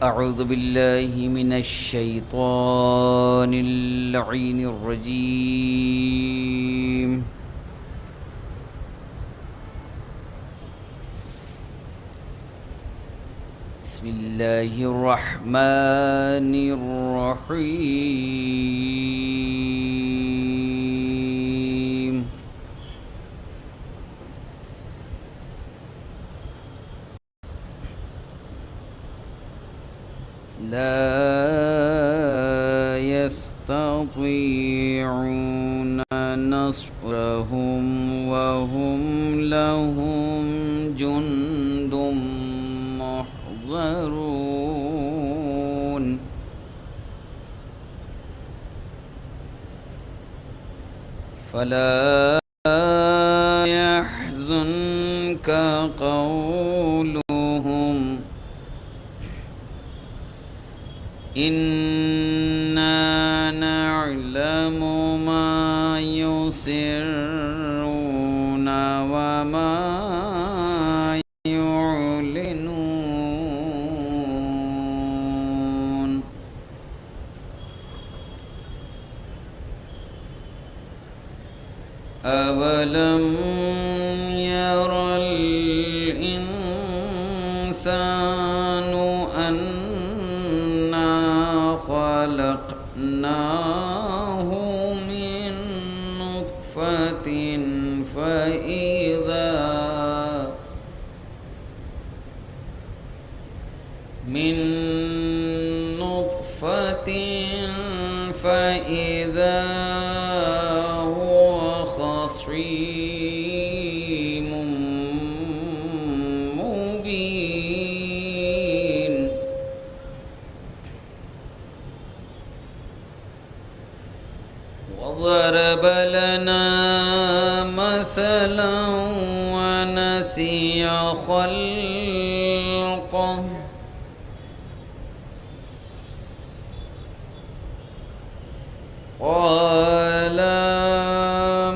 أعوذ بالله من الشيطان اللعين الرجيم. بسم الله الرحمن الرحيم. لا يستطيعون نصرهم وهم لهم جند محضرون. فلا يحزنك قولهم إنا نعلم ما يسرون وما يعلنون. أولم ير الإنسان أنا خلقناه من نطفة فإذا هو خصيم مبين. وضرب لنا مثلا ونسي خلقه قال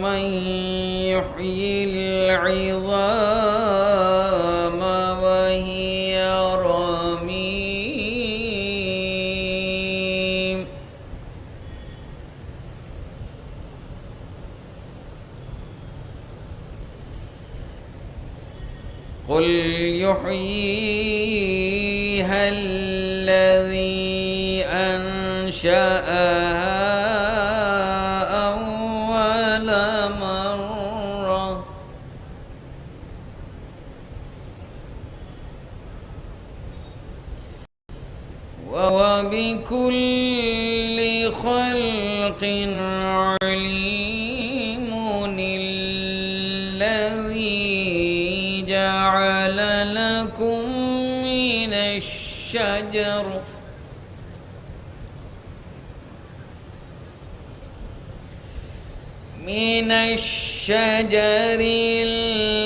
من يحيي العظام وهي رميم. قل يحييها الذي أنشأها أول مرة وهو بكل خلق عليم. الذي جعل لكم من الشجر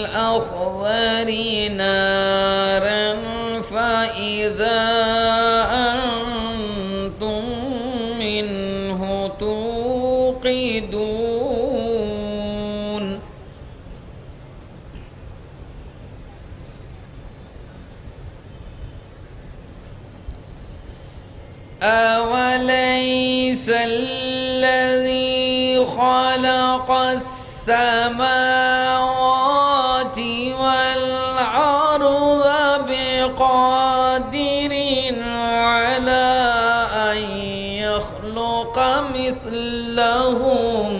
الأخضر نارا فإذا أنتم منه توقدون. أوليس الذي خلق السماوات والأرض بقادر على أن يخلق مثلهم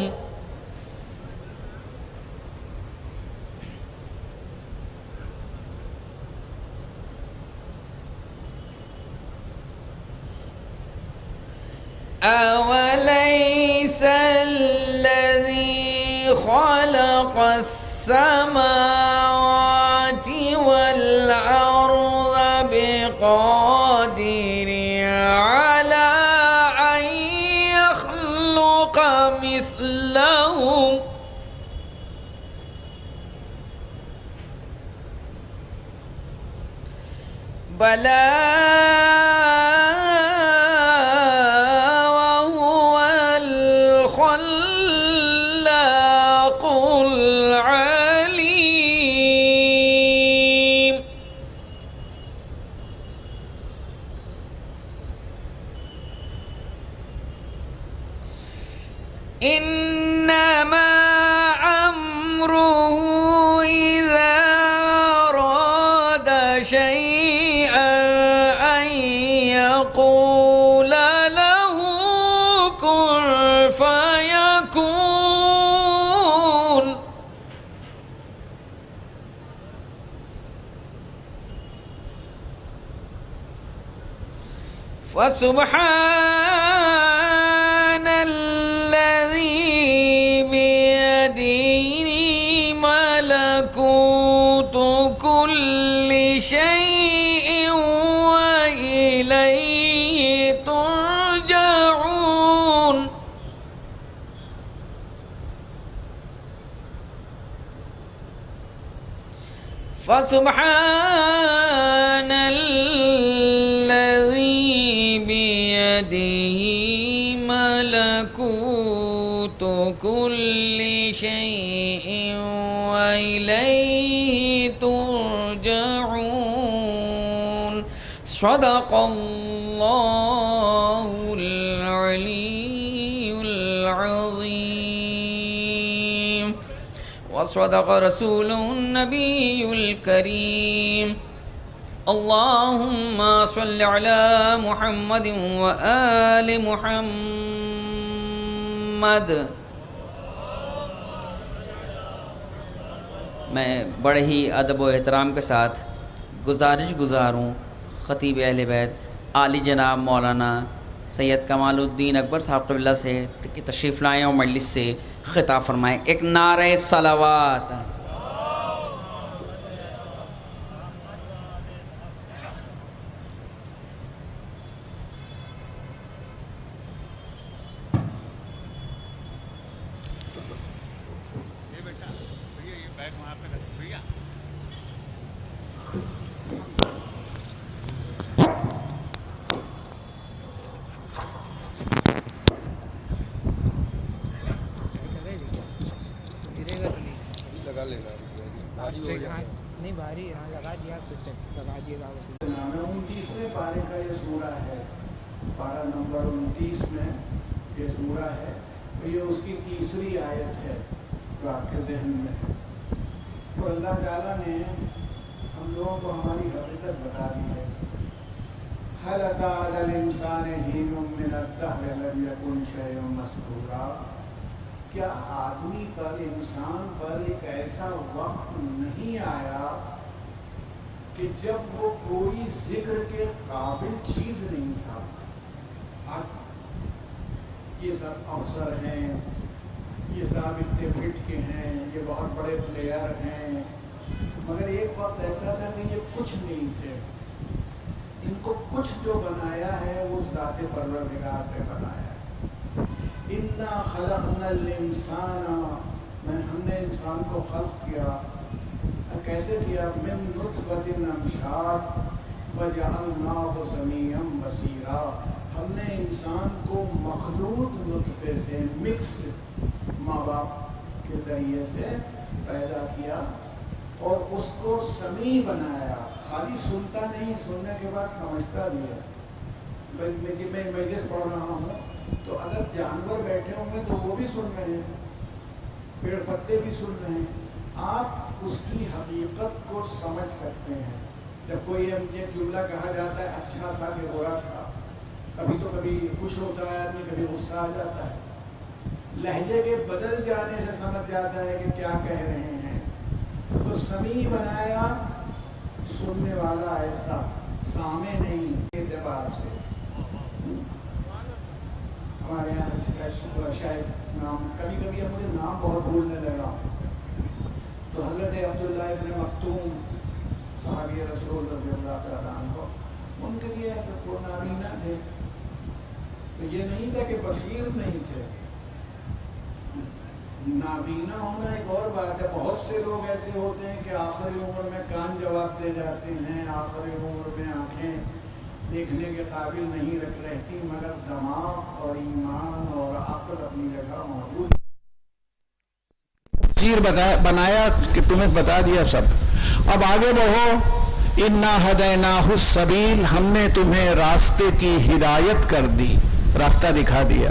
أوليس الذي خلق السماوات والأرض بقادر على أن يخلق مثلهم بلى وهو الخلاق العليم. إنما أمره إذا أراد شيئا أن يقول له كن فيكون. فسبحان الذي بيده ملكوت كل شيء وإليه ترجعون. فسبحان الذي بيده ملكوت كل شيء وإليه ترجعون. صدق الله العلي العظيم وصدق رسوله النبي الكريم. اللهم صل على محمد وآل محمد. میں بڑے ہی ادب و احترام کے ساتھ گزاروں خطیب اہل بیت عالی جناب مولانا سید کمال الدین اکبر صاحب قبلہ سے کہ تشریف لائیں اور مجلس سے خطاب فرمائیں. ایک نعرہ صلوات. نہیں بھاری یہاں لگا دیا لگا دیے گا. 29ویں پارے کا یہ سورہ ہے، پارہ نمبر 29 میں یہ سورہ ہے. یہ اس کی تیسری آیت ہے جو آپ کے ذہن میں ہے. تو اللہ تعالیٰ نے ہم لوگوں کو ہماری حقیقت بتا دی ہے. هل أتى على الإنسان حين من الدهر لم يكن شيئا مذكورا. کیا آدمی پر، انسان پر ایک ایسا وقت نہیں آیا کہ جب وہ کوئی ذکر کے قابل چیز نہیں تھا. یہ سب افسر ہیں، یہ سب اتنے فٹ کے ہیں، یہ بہت بڑے پلیئر ہیں، مگر ایک وقت ایسا تھا کہ یہ کچھ نہیں تھے. ان کو کچھ جو بنایا ہے وہ ذات پروردگار نے بنایا ہے. اِنَّا خَلَقْنَا الْإِنسَانَ، ہم نے انسان کو خلق کیا. کیسے کیا؟ مِن نُطْفَةٍ أَمْشَاجٍ فَجَعَلْنَاهُ سَمِيعًا بَصِيرًا. ہم نے انسان کو مخلوط نطفے سے، مکسڈ ماں باپ کے ذریعے سے پیدا کیا اور اس کو سمیع بنایا. خالی سنتا نہیں، سننے کے بعد سمجھتا بھی ہے. میں مجلس پڑھ رہا ہوں تو اگر جانور بیٹھے ہوں گے تو وہ بھی سن رہے ہیں، پیڑ پتے بھی سن رہے ہیں. آپ اس کی حقیقت کو سمجھ سکتے ہیں. جب کوئی یہ جملہ کہا جاتا ہے اچھا تھا کہ برا تھا، کبھی تو کبھی خوش ہوتا ہے آدمی، کبھی غصہ آ جاتا ہے. لہجے کے بدل جانے سے سمجھ جاتا ہے کہ کیا کہہ رہے ہیں. تو سمیع بنایا، سننے والا ایسا، سامع نہیں. اعتبار سے ہمارے یہاں شاید نام کبھی کبھی مجھے نام بہت بھولنے لگا. تو حضرت عبداللہ ابن مکتوم صحابی رسول رضی اللہ تعالیٰ عنہ، ان کے لیے وہ نابینا تھے. تو یہ نہیں تھا کہ بصیر نہیں تھے. نابینا ہونا ایک اور بات ہے. بہت سے لوگ ایسے ہوتے ہیں کہ آخری عمر میں کان جواب دے جاتے ہیں، آخری عمر میں آنکھیں دیکھنے کے قابل نہیں رہتی، مگر دماغ اور ایمان اور عقل اپنی جگہ موجود. بصیر بنایا کہ تمہیں بتا دیا سب. اب آگے بڑھو. اِنَّا هَدَيْنَاهُ السَّبِيلَ، ہم نے تمہیں راستے کی ہدایت کر دی، راستہ دکھا دیا.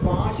5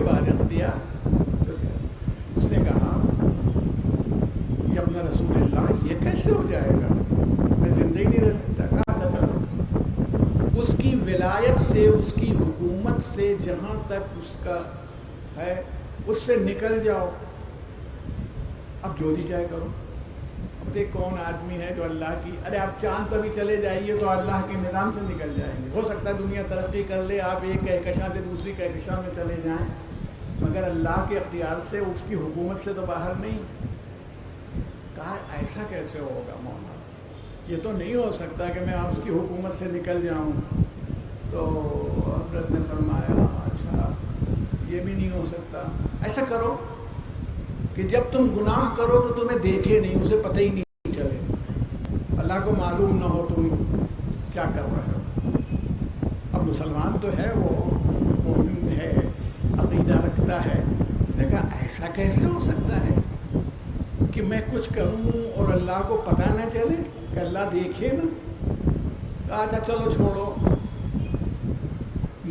کے بعد اختیار تو کیا؟ اس نے کہا یا اپنا رسول اللہ یہ کیسے ہو جائے گا، میں زندگی نہیں رہ سکتا. کہا تھا چلو اس کی ولایت سے، اس کی حکومت سے جہاں تک اس کا ہے اس سے نکل جاؤ، اب جو جی چاہے کرو. دیکھ کون آدمی ہے جو اللہ کی، ارے آپ چاند پر بھی چلے جائیے تو اللہ کے نظام سے نکل جائیں گے. ہو سکتا ہے دنیا ترقی کر لے، آپ ایک کہکشاں سے دوسری کہکشاں میں چلے جائیں، مگر اللہ کے اختیار سے، اس کی حکومت سے تو باہر نہیں. کہا ایسا کیسے ہوگا مولا، یہ تو نہیں ہو سکتا کہ میں اس کی حکومت سے نکل جاؤں. تو حضرت نے فرمایا اچھا یہ بھی نہیں ہو سکتا، ایسا کرو کہ جب تم گناہ کرو تو تمہیں دیکھے نہیں، اسے پتہ ہی نہیں چلے، اللہ کو معلوم نہ ہو تم کیا کر رہے ہو. اب مسلمان تو ہے، وہ مومن ہے، عقیدہ رکھتا ہے. اس نے کہا ایسا کیسے ہو سکتا ہے کہ میں کچھ کروں اور اللہ کو پتہ نہ چلے، کہ اللہ دیکھے نا. کہا اچھا چلو چھوڑو،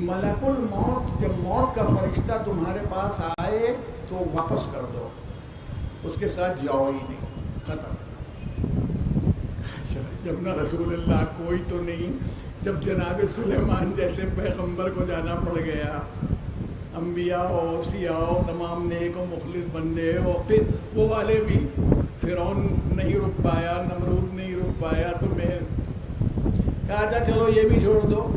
ملک الموت جب موت کا فرشتہ تمہارے پاس آئے تو واپس کر دو، اس کے ساتھ جاؤ ہی نہیں، ختم. جب نہ رسول اللہ کوئی تو نہیں، جب جناب سلیمان جیسے پیغمبر کو جانا پڑ گیا، انبیاء و اوصیاء و تمام نیک و مخلص بندے، اور پھر وہ والے بھی، فرعون نہیں رک پایا، نمرود نہیں رک پایا، تو میں کہا تھا چلو یہ بھی چھوڑ دو.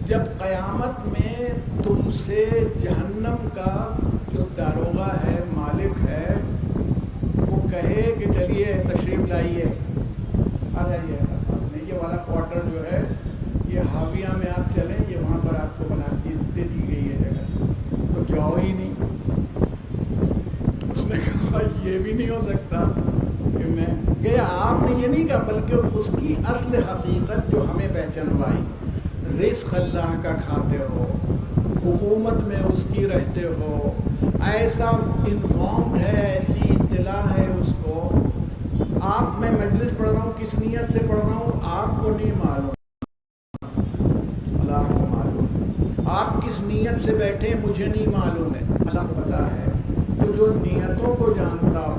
جب قیامت میں تم سے جہنم کا جو داروغہ ہے، مالک ہے، وہ کہے کہ چلیے تشریف لائیے، آ جائیے، یہ والا کوارٹر جو ہے یہ حاویہ میں آپ چلیں، یہ وہاں پر آپ کو بنا دے دی گئی ہے جگہ، تو جاؤ ہی نہیں. اس نے کہا یہ بھی نہیں ہو سکتا کہ میں گیا. آپ نے یہ نہیں کہا، بلکہ اس کی اصل حقیقت جو ہمیں پہچانوائی، رزق اللہ کا کھاتے ہو، حکومت میں اس کی رہتے ہو، ایسا انفارمڈ ہے، ایسی اطلاع ہے اس کو. آپ میں مجلس پڑھ رہا ہوں، کس نیت سے پڑھ رہا ہوں آپ کو نہیں معلوم، اللہ کو معلوم. آپ کس نیت سے بیٹھے مجھے نہیں معلوم ہے، اللہ کو پتہ ہے. تو جو نیتوں کو جانتا ہو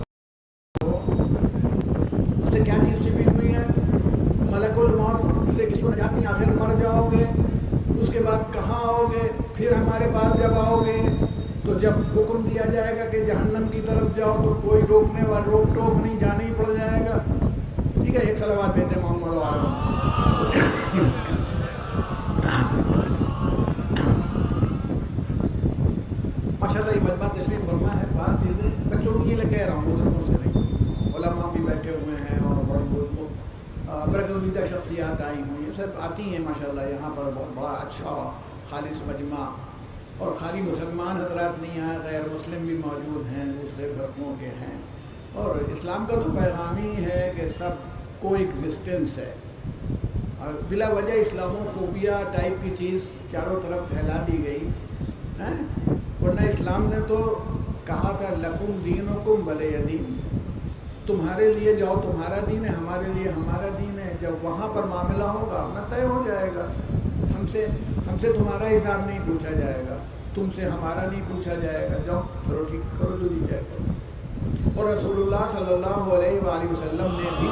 اس سے کیا چیز چھپی ہوئی ہے، ملک الموت سے کسی کو نجات نہیں. آخر مر جاؤ گے، اس کے بعد کہاں آؤ گے، پھر ہمارے پاس جب آؤ گے تو جب حکم دیا جائے گا کہ جہنم کی طرف جاؤ تو کوئی روکنے والا روک ٹوک نہیں، جانا ہی پڑ جائے گا. ٹھیک ہے، ایک صلوات بیتے محمد ماشاء اللہ. یہ بات تشریف فرما ہے. بعض چیزیں بچوں کو یہ کہہ رہا ہوں، بزرگوں سے نہیں، علماء بھی بیٹھے ہوئے ہیں اور برگزیدہ شخصیات آئی ہوئی ہیں، سب آتی ہیں ماشاء اللہ. یہاں پر بہت بڑا اچھا خالص مجمع، اور خالی مسلمان حضرات نہیں ہیں، غیر مسلم بھی موجود ہیں، دوسرے فرقوں کے ہیں. اور اسلام کا تو پیغام ہی ہے کہ سب کو ایگزسٹنس ہے، اور بلا وجہ اسلامو فوبیا ٹائپ کی چیز چاروں طرف پھیلا دی گئی ہے. ورنہ اسلام نے تو کہا تھا لکم دینکم ولی دین، تمہارے لیے جاؤ تمہارا دین ہے، ہمارے لیے ہمارا دین ہے. جب وہاں پر معاملہ ہوگا اپنا طے ہو جائے گا. ہم سے تمہارا حساب نہیں پوچھا جائے گا، تم سے ہمارا نہیں پوچھا جائے گا. جاؤ کرو، ٹھیک کرو جو جی چاہے کرو. اور رسول اللہ صلی اللہ علیہ وآلہ وسلم نے بھی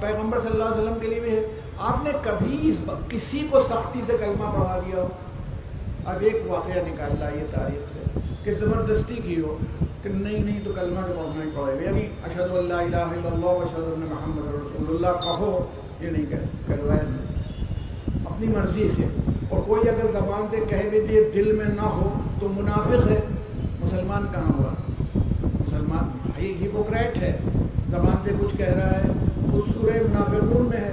پیغمبر صلی اللہ علیہ وسلم کے لیے بھی ہے. آپ نے کبھی کسی کو سختی سے کلمہ پڑھا دیا ہو؟ اب ایک واقعہ نکال لائیے تاریخ سے کہ زبردستی کی ہو کہ نہیں تو کلمہ تو پڑھنا ہی پڑے گا، یعنی اشہد ان لا الہ الا اللہ و اشہد ان محمد رسول اللہ کہو، یہ نہیں کروایا اپنی مرضی سے. اور کوئی اگر زبان سے کہہ بھی دیے دل میں نہ ہو تو منافق ہے. مسلمان کہاں ہوا؟ مسلمان ہپوکریٹ ہے، زبان سے کچھ کہہ رہا ہے. خود سورہ منافقون میں ہے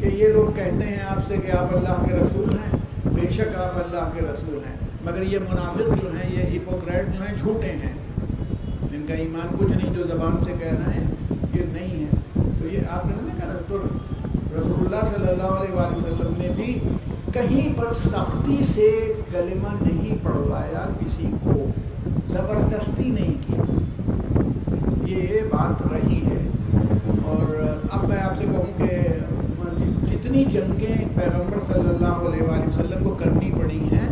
کہ یہ لوگ کہتے ہیں آپ سے کہ آپ اللہ کے رسول ہیں، بے شک آپ اللہ کے رسول ہیں، مگر یہ منافق جو ہیں، یہ ہپوکریٹ جو ہیں، جھوٹے ہیں، جن کا ایمان کچھ نہیں، جو زبان سے کہہ رہے ہیں یہ نہیں ہے. تو یہ آپ نے نہیں کہا. تو رسول اللہ صلی اللہ علیہ وآلہ وسلم نے بھی کہیں پر سختی سے کلمہ نہیں پڑھوایا کسی کو، زبردستی نہیں کی. یہ بات رہی ہے. اور اب میں آپ سے کہوں کہ جتنے جتنی جنگیں پیغمبر صلی اللہ علیہ وآلہ وسلم کو کرنی پڑی ہیں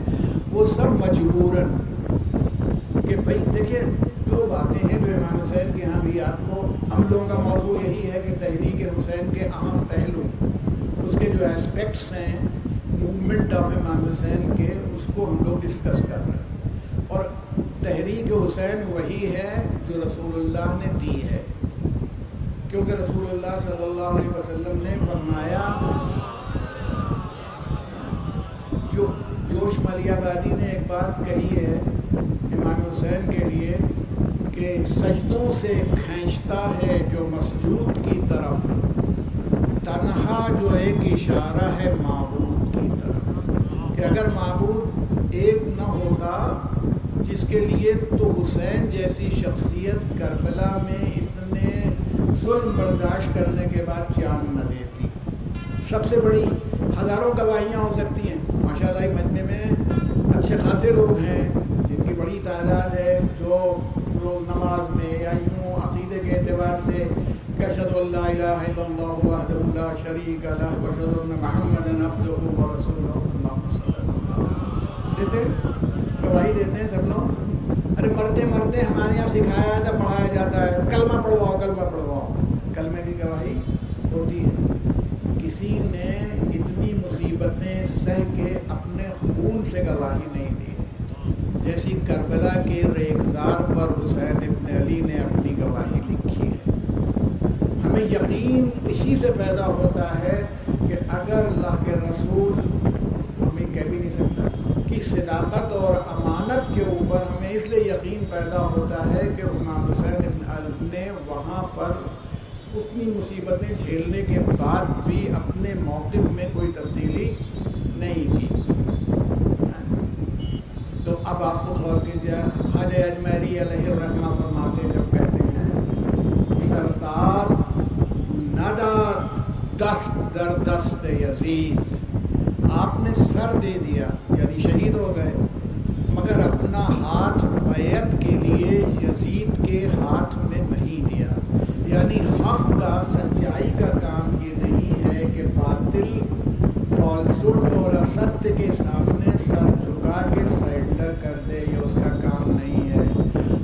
وہ سب مجبوراً، کہ بھائی دیکھیں جو باتیں ہیں جو امام حسین کے ہاں بھی آپ کو، ہم لوگوں کا موضوع یہی ہے کہ تحریک حسین کے اہم پہلو، اس کے جو اسپیکٹس ہیں موومنٹ آف امام حسین کے، اس کو ہم لوگ ڈسکس کر رہے ہیں. اور تحریک حسین وہی ہے جو رسول اللہ نے دی ہے، کیونکہ رسول اللہ صلی اللہ علیہ وسلم نے فرمایا، جو جوش مالی آبادی نے ایک بات کہی ہے امام حسین کے لیے کہ سجدوں سے کھینچتا ہے جو مسجود کی طرف، تنہا جو ایک اشارہ ہے معبود کی طرف، کہ اگر معبود ایک نہ ہوتا جس کے لیے تو حسین جیسی شخصیت کربلا میں اتنے ظلم برداشت کرنے کے بعد جان نہ دیتی. سب سے بڑی ہزاروں گواہیاں ہو سکتی ہیں، ماشاءاللہ مجمع میں اچھے خاصے لوگ ہیں جن کی بڑی تعداد ہے جو لوگ نماز میں یا یوں عقیدے کے اعتبار سے کہ اشہد ان لا الہ الا اللہ وحدہ لا شریک لہ واشہد ان محمدا عبدہ ورسولہ اللہم صلی اللہ علیہ دیتے گواہی دیتے ہیں سب لوگ. ارے مرتے مرتے ہمارے یہاں سکھایا جاتا، پڑھایا جاتا ہے کلمہ پڑھواؤ کلمہ پڑھواؤ، کلمے کی گواہی ہوتی ہے. کسی نے اتنی مصیبتیں سہ کے اپنے خون سے گواہی نہیں دی جیسی کربلا کے ریگزار پر حسین ابن علی نے اپنی گواہی لکھی ہے. ہمیں یقین اسی سے پیدا ہوتا ہے کہ اگر اللہ کے رسول، ہمیں کہہ بھی نہیں سکتا کہ صداقت اور امانت کے اوپر ہمیں اس لیے یقین پیدا ہوتا ہے کہ امام حسین ابن علی نے وہاں پر اتنی مصیبتیں جھیلنے کے بعد بھی اپنے موقف میں کوئی تبدیلی نہیں کی. تو اب آپ کو غور کیجیے، خواجہ اجمیری علیہ الرحمہ فرماتے جب کہتے ہیں سردار نداد دست در دست یزید، آپ نے سر دے دیا یعنی شہید ہو گئے، مگر اپنا ہاتھ بیعت کے لیے یزید کے ہاتھ میں نہیں دیا. یعنی حق کا، سچائی کا کام یہ نہیں ہے کہ باطل فالسوٹ اور اسد کے سامنے سر جھکا کے سرنڈر کر دے، یہ اس کا کام نہیں ہے.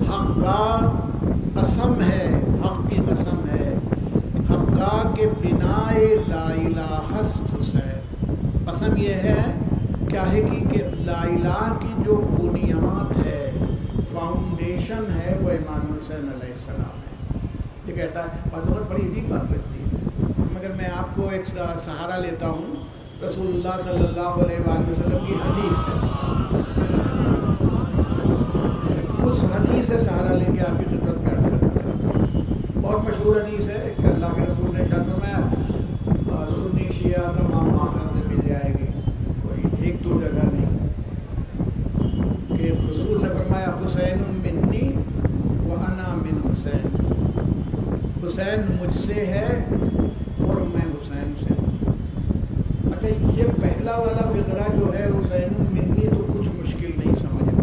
حق کا قسم ہے، حق کی قسم ہے، حقا کے بنا لا الہ است حسین. قسم یہ ہے کیا ہے کہ لا الہ کی جو بنیاد ہے، فاؤنڈیشن ہے، وہ امام حسین علیہ السلام ہے. یہ کہتا ہے بہت بڑی عجیب بات لگتی ہے، مگر میں آپ کو ایک سہارا لیتا ہوں رسول اللہ صلی اللہ علیہ وآلہ وسلم کی حدیث سے. اس حدیث سے سہارا لے کے آپ کی خدمت میں عرض کرنا چاہتا ہوں. بہت مشہور حدیث ہے کہ اللہ کے رسول نے ارشاد فرمایا سنی شیعہ تمام ماخذ میں مل جائے گی، کوئی ایک دو جگہ نہیں، کہ رسول نے فرمایا حسین منی وانا من حسین، حسین مجھ سے ہے اور میں حسین سے ہوں. اچھا یہ پہلا والا فقرہ جو ہے حسین منی تو کچھ مشکل نہیں سمجھنا.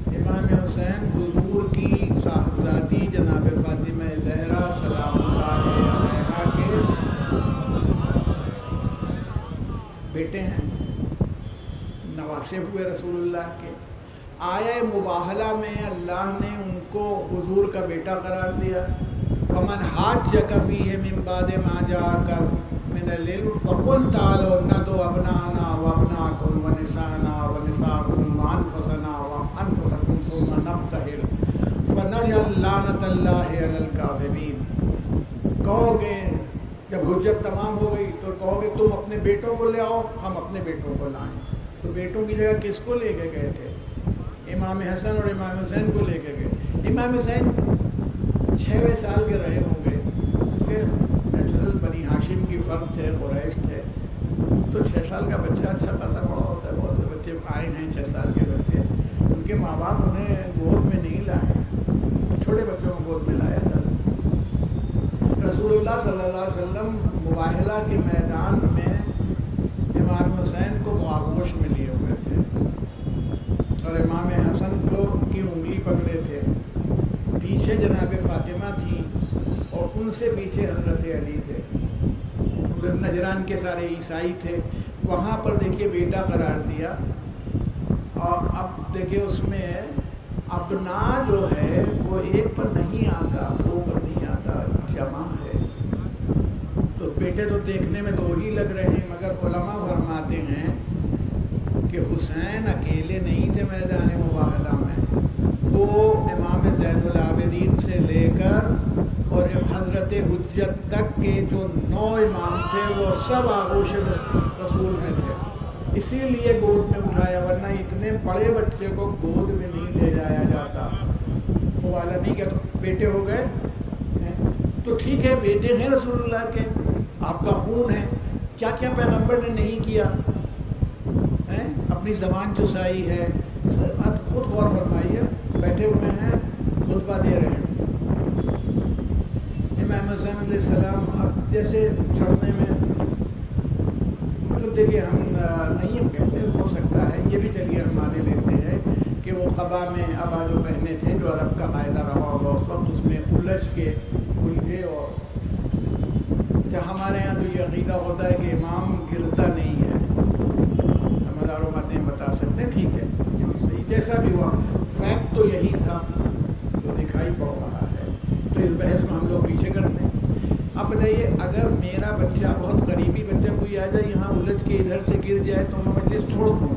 امام حسین حضور کی صاحبزادی جناب فاطمہ زہرا سلام اللہ علیہا کے بیٹے ہیں، نواسے ہوئے رسول اللہ کے. آیہ مباہلہ میں اللہ نے ان کو حضور کا بیٹا قرار دیا. فمن حاجک فیہ من بعد ما جاءک من العلم فقل تعالوا ندعو ابناءنا وابناءکم ونساءنا ونساءکم وانفسنا وانفسکم ثم نبتہل فنجعل لعنۃ اللہ علی الکاذبین. کہو گے جب حجت تمام ہو گئی تو کہو گے تم اپنے بیٹوں کو لے آؤ، ہم اپنے بیٹوں کو لائیں. تو بیٹوں کی جگہ کس کو لے کے گئے تھے؟ امام حسن اور امام حسین کو لے کے گئے. امام حسین 6 سال کے رہے ہوں گے کہ نیچرل بنی ہاشم کی فرد تھے، قریش تھے، تو 6 سال کا بچہ اچھا خاصا بڑا ہوتا ہے. بہت سے بچے آئے ہیں 6 سال کے بچے، ان کے ماں باپ انہیں گود میں نہیں لائے، چھوٹے بچوں کو گود میں لایا تھا. رسول اللہ صلی اللہ علیہ وسلم مباہلہ کے میدان میں امام حسین کو آغوش میں لیے ہوئے تھے اور امام حسن کو کی انگلی پکڑے تھے. پیچھے جناب فاطمہ تھیں اور ان سے پیچھے حضرت علی تھے. حضرت نجران کے سارے عیسائی تھے، وہاں پر دیکھیے بیٹا قرار دیا، اور اب دیکھیے اس میں ابنا جو ہے وہ ایک پر نہیں آتا، دو پر نہیں آتا، جمع ہے، تو بیٹے تو دیکھنے میں دو ہی لگ رہے ہیں، مگر علماء فرماتے ہیں کہ حسین اکیلے نہیں تھے میدان مباہلہ میں، وہ امام زین العابدین سے لے کر اور حضرت حجت تک کے جو 9 امام تھے وہ سب آغوش رسول میں تھے، اسی لیے گود میں اٹھایا، ورنہ اتنے بڑے بچے کو گود میں نہیں لے جایا جاتا، مباہلہ نہیں کیا، تو بیٹے ہو گئے، تو ٹھیک ہے بیٹے ہیں رسول اللہ کے، آپ کا خون ہے، کیا کیا پیغمبر نے نہیں کیا، اپنی زبان چسائی ہے، خود غور فرمائیے، بیٹھے ہوئے ہیں خطبہ دے رہے ہیں، امام حسین علیہ السلام اب جیسے چھڑنے میں، مطلب دیکھیے ہم نہیں ہم کہتے ہو سکتا ہے یہ بھی چلیے ہم مانے لیتے ہیں کہ وہ قبا میں ابا جو پہنے تھے جو عرب کا قاعدہ رہا ہوگا اس وقت، اس میں الجھ کے الجھے، اور ہمارے یہاں تو یہ عقیدہ ہوتا ہے کہ امام گرتا نہیں ہے، ہم ہزاروں باتیں بتا سکتے ہیں، ٹھیک ہے یہ بھی صحیح، جیسا بھی ہوا فیکٹ تو یہی تھا جو دکھائی پڑ رہا ہے، تو اس بحث کو ہم لوگ پیچھے کرتے ہیں۔ اب بتائیے اگر میرا بچہ بہت قریبی بچہ کوئی آ جائے یہاں الجھ کے ادھر سے گر جائے تو میں مجلس چھوڑ دوں،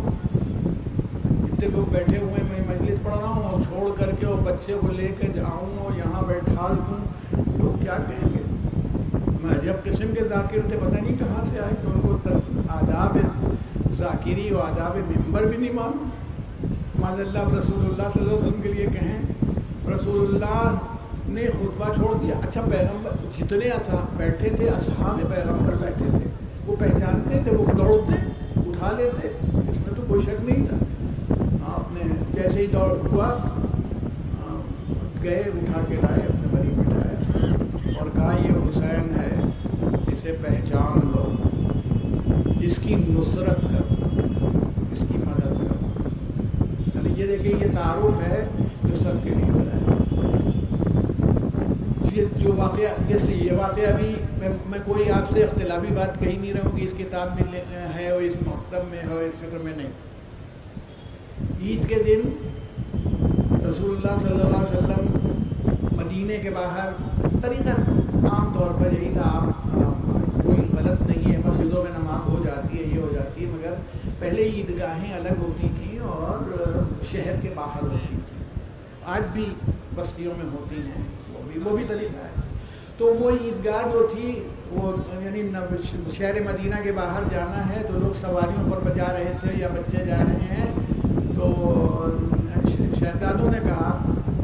اتنے لوگ بیٹھے ہوئے میں مجلس پڑھ رہا ہوں اور چھوڑ کر کے اور بچے کو لے کے جاؤں اور یہاں بیٹھا دوں، لوگ کیا کہیں گے؟ عجب قسم کے ذاکر تھے، پتہ نہیں کہاں سے آئے کہ ان کو آداب ذاکری اور آداب ممبر بھی نہیں معلوم۔ معاذ اللہ رسول اللہ صلی اللہ علیہ وسلم کے لیے کہیں رسول اللہ نے خطبہ چھوڑ دیا، اچھا پیغمبر جتنے بیٹھے تھے اصحاب پیغمبر بیٹھے تھے وہ پہچانتے تھے، وہ دوڑتے اٹھا لیتے، اس میں تو کوئی شک نہیں تھا، آپ نے جیسے ہی دوڑ ہوا گئے اٹھا کے لائے، اپنے بری بٹھایا اور کہا یہ حسین ہے، اسے پہچان لو، اس کی نصرت کرو، اس کی مدد کرو، یعنی یہ دیکھیں یہ تعارف ہے جو سب کے لیے بنا ہے۔ جو واقعہ یہ واقعہ بھی میں کوئی آپ سے اختلافی بات کہی نہیں رہا ہوں کہ اس کتاب میں ہے اور اس مکتب میں ہے اور اس فکر میں نہیں۔ عید کے دن رسول اللہ صلی اللہ علیہ وسلم مدینے کے باہر، طریقہ عام طور پر یہی تھا، کوئی غلط نہیں ہے، مسجدوں میں نماز ہو جاتی ہے، یہ ہو جاتی ہے، مگر پہلے عیدگاہیں الگ ہوتی تھیں اور شہر کے باہر ہوتی تھیں، آج بھی بستیوں میں ہوتی ہیں، وہ بھی طریقہ ہے۔ تو وہ عیدگاہ جو تھی وہ یعنی شہر مدینہ کے باہر جانا ہے تو لوگ سواریوں پر بجا رہے تھے یا بچے جا رہے ہیں، تو شہزادوں نے کہا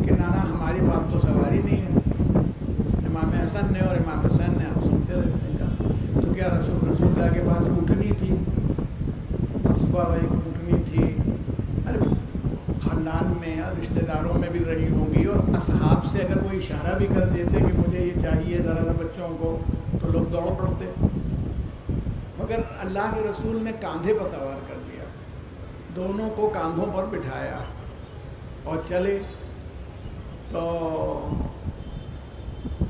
کہ نانا ہماری پاس تو سواری نہیں ہے، امام حسن نے اور امام حسین نے، آپ سنتے رہے گا، تو کیا رسول اللہ کے پاس اونٹنی تھی، صبح ایک اونٹنی تھی، ارے خاندان میں یا رشتہ داروں میں بھی رہی ہوں گی، اور اصحاب سے اگر کوئی اشارہ بھی کر دیتے کہ مجھے یہ چاہیے ذرا بچوں کو تو لوگ دوڑ پڑتے، مگر اللہ کے رسول نے کاندھے پر سوار کر دیا، دونوں کو کاندھوں پر بٹھایا اور چلے، تو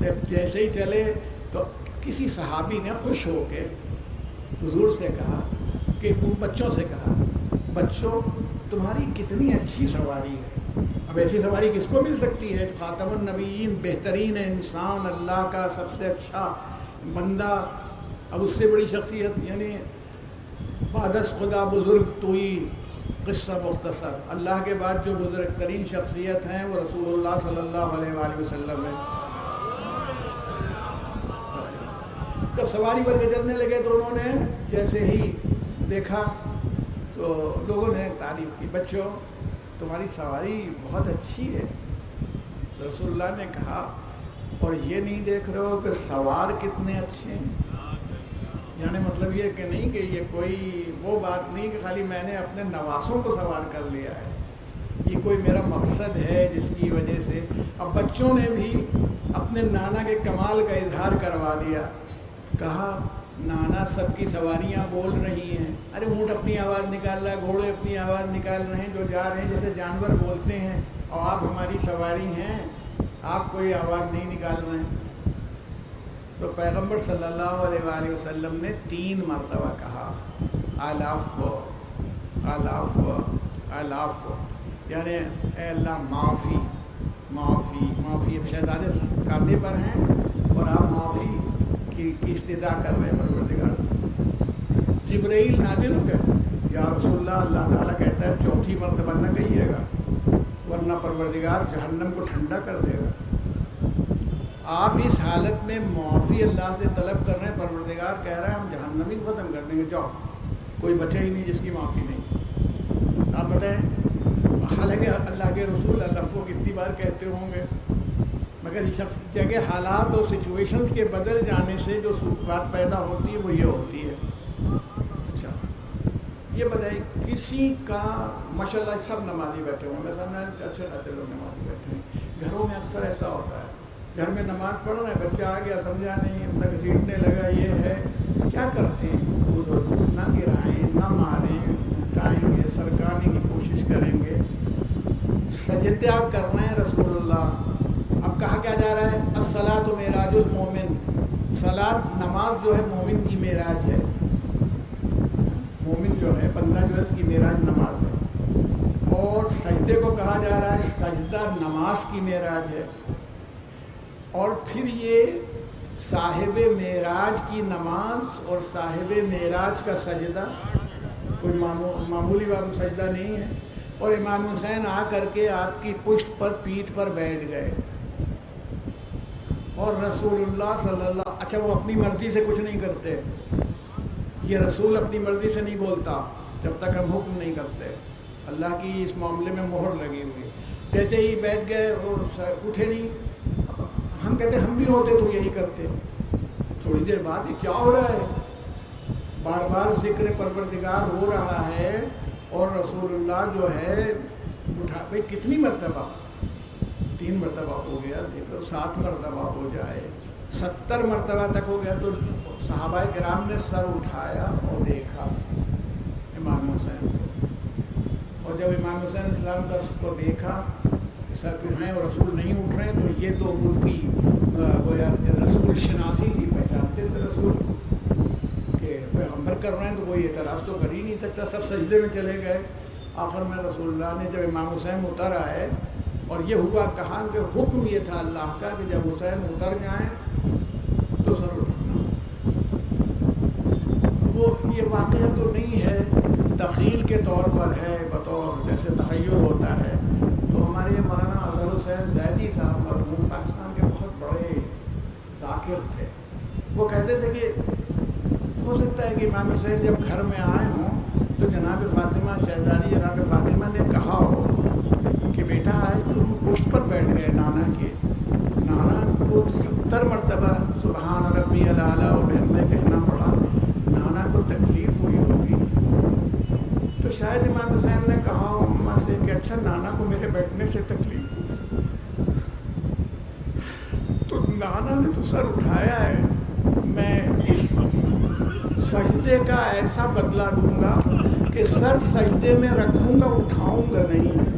جب جیسے ہی چلے تو کسی صحابی نے خوش ہو کے حضور سے کہا کہ بچوں سے کہا، بچوں تمہاری کتنی اچھی سواری ہے، اب ایسی سواری کس کو مل سکتی ہے، خاتم النبیین، بہترین انسان، اللہ کا سب سے اچھا بندہ، اب اس سے بڑی شخصیت، یعنی بعد از خدا بزرگ توئی، قصہ مختصر، اللہ کے بعد جو بزرگ ترین شخصیت ہیں وہ رسول اللہ صلی اللہ علیہ وآلہ وسلم ہے۔ جب سواری پر کے چلنے لگے تو انہوں نے جیسے ہی دیکھا تو لوگوں نے تعریف کی، بچوں تمہاری سواری بہت اچھی ہے، رسول اللہ نے کہا اور یہ نہیں دیکھ رہے ہو کہ سوار کتنے اچھے ہیں، یعنی مطلب یہ کہ نہیں کہ یہ کوئی وہ بات نہیں کہ خالی میں نے اپنے نواسوں کو سوار کر لیا ہے، یہ کوئی میرا مقصد ہے جس کی وجہ سے۔ اب بچوں نے بھی اپنے نانا کے کمال کا اظہار کروا دیا، کہا نانا سب کی سواریاں بول رہی ہیں، ارے اونٹ اپنی آواز نکال رہا ہے، گھوڑے اپنی آواز نکال رہے ہیں، جو جا رہے ہیں جیسے جانور بولتے ہیں، اور آپ ہماری سواری ہیں، آپ کوئی آواز نہیں نکال رہے ہیں۔ تو پیغمبر صلی اللہ علیہ وآلہ وسلم نے 3 مرتبہ کہا العفو العفو العفو، یعنی اے اللہ معافی معافی معافی۔ اب شہزادے کاندھے پر ہیں اور آپ معافی کی استدعا کر رہے ہیں پروردگار سے۔ جبرائیل نازل ہو گئے، یا رسول اللہ، اللہ تعالیٰ کہتا ہے 4تھی مرتبہ نہ کہیے گا ورنہ پروردگار جہنم کو ٹھنڈا کر دے گا۔ آپ اس حالت میں معافی اللہ سے طلب کر رہے ہیں، پروردگار کہہ رہا ہے ہم جہنم ہی ختم کر دیں گے، جاؤ، کوئی بچہ ہی نہیں جس کی معافی نہیں۔ آپ بتائیں، حالانکہ اللہ کے رسول اللہ کو کتنی بار کہتے ہوں گے، مگر شخص جگہ حالات اور سچویشنز کے بدل جانے سے جو بات پیدا ہوتی ہے وہ یہ ہوتی ہے۔ اچھا یہ بتائیے، کسی کا ماشاءاللہ سب نمازی بیٹھے ہوں گے، سب اچھے خاصے لوگ نمازی بیٹھے ہیں، گھروں میں اکثر ایسا ہوتا ہے، گھر میں نماز پڑھ رہے ہیں، بچہ آ گیا سمجھا نہیں، اپنا گھسیٹنے لگا، یہ ہے، کیا کرتے ہیں؟ نہ گرائیں، نہ ماریں، اٹھائیں گے، سرکانے کی کوشش کریں گے، سجدہ کر رہے ہیں رسول اللہ۔ اب کہا کیا جا رہا ہے؟ الصلاۃ معراج المومن، صلاۃ نماز جو ہے مومن کی معراج ہے، مومن جو ہے بندہ جو ہے اس کی معراج نماز ہے، اور سجدے کو کہا جا رہا ہے سجدہ نماز کی معراج ہے۔ اور پھر یہ صاحب معراج کی نماز اور صاحب معراج کا سجدہ کوئی معمولی سجدہ نہیں ہے، اور امام حسین آ کر کے آپ کی پشت پر پیٹھ پر بیٹھ گئے، اور رسول اللہ صلی اللہ، اچھا وہ اپنی مرضی سے کچھ نہیں کرتے، یہ رسول اپنی مرضی سے نہیں بولتا جب تک ہم حکم نہیں کرتے، اللہ کی اس معاملے میں مہر لگی ہوئی، جیسے ہی بیٹھ گئے اور اٹھے نہیں، ہم کہتے ہم بھی ہوتے تو یہی کرتے۔ تھوڑی دیر بعد یہ کیا ہو رہا ہے؟ بار بار ذکر پروردگار ہو رہا ہے اور رسول اللہ جو ہے اٹھا، بھائی کتنی مرتبہ؟ 3 مرتبہ ہو گیا، دیکھو 7 مرتبہ ہو جائے، 70 مرتبہ تک ہو گیا، تو صحابہ کرام نے سر اٹھایا اور دیکھا امام حسین کو، اور جب امام حسین اسلام کا کو دیکھا سر ہیں اور رسول نہیں اٹھ رہے ہیں، تو یہ تو ان کی گویا رسول شناسی تھی، پہچانتے تھے رسول کہ پیغمبر کر رہے ہیں تو کوئی اعتراض تو کر ہی نہیں سکتا، سب سجدے میں چلے گئے۔ آخر میں رسول اللہ نے جب امام حسین اتر آئے، اور یہ ہوا کہا کہ حکم یہ تھا اللہ کا کہ جب حسین اتر جائیں تو سر اٹھانا۔ وہ یہ واقعہ تو نہیں ہے، تخیل کے طور پر ہے، بطور جیسے تخیل ہوتا ہے۔ تو ہمارے مولانا اظہر حسین زیدی صاحب مرحوم پاکستان کے بہت بڑے ذاکر تھے، وہ کہتے تھے کہ ہو سکتا ہے کہ امام حسین جب گھر میں آئے ہوں تو جناب فاطمہ شہزادی جناب فاطمہ نے کہا ہو کہ بیٹا آج تم پشت پر بیٹھ گئے نانا کے، نانا کو 70 مرتبہ سبحان ربی الاعلیٰ و بحمدہ کہنا پڑا، نانا کو تکلیف ہوئی ہوگی، تو شاید امام حسین نے کہا اماں سے کہ اچھا نانا کو میرے بیٹھنے سے تکلیف ہوئی، تو نانا نے تو سر اٹھایا ہے، میں اس سجدے کا ایسا بدلہ دوں گا کہ سر سجدے میں رکھوں گا، اٹھاؤں گا نہیں،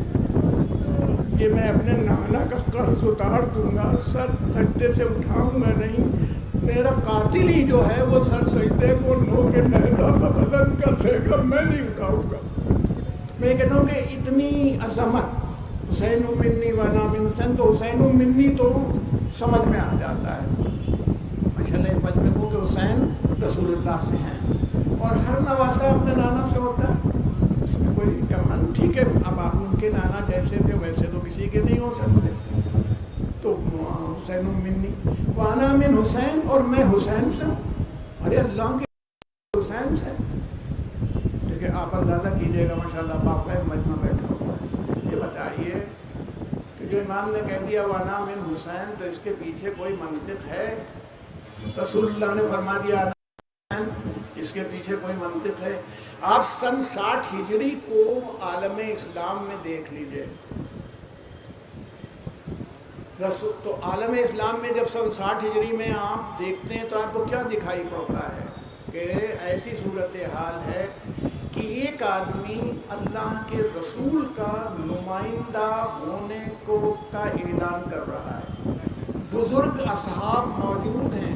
یہ میں اپنے نانا کا قرض اتار دوں گا، سر سجدے سے اٹھاؤں گا نہیں، میرا قاتل ہی جو ہے وہ سر سجدے کو نو کے نیزہ بلند کر دے گا، میں نہیں اٹھاؤں گا۔ میں کہتا ہوں کہ اتنی عظمت، حسین منی وانا من حسین، تو حسین منی تو سمجھ میں آ جاتا ہے، ماشاءاللہ اس مجمع کو کہ حسین رسول اللہ سے ہیں، اور ہر نواسہ اپنے نانا سے ہوتا ہے، اس میں کوئی کمن ٹھیک ہے، اب آپ ان کے نانا جیسے تھے ویسے تو کسی کے نہیں ہو سکتے، تو حسین منی وانا من حسین، اور میں حسین سے ہوں، ارے اللہ کے حسین سے، دیکھیں آپ اندازہ کیجئے گا ماشاءاللہ بافیض مجمع بیٹھا ہوا ہے، یہ بتائیے کہ جو امام نے کہہ دیا وانا من حسین، تو اس کے پیچھے کوئی منطق ہے؟ رسول اللہ نے فرما دیا اس کے پیچھے کوئی منطق ہے؟ آپ سن 60 ہجری کو عالم اسلام میں دیکھ لیجئے، تو عالم اسلام میں جب سن 60 ہجری میں آپ دیکھتے ہیں تو آپ کو کیا دکھائی پڑتا ہے کہ ایسی صورتحال ہے کہ ایک آدمی اللہ کے رسول کا نمائندہ ہونے کا اعلان کر رہا ہے، بزرگ اصحاب موجود ہیں،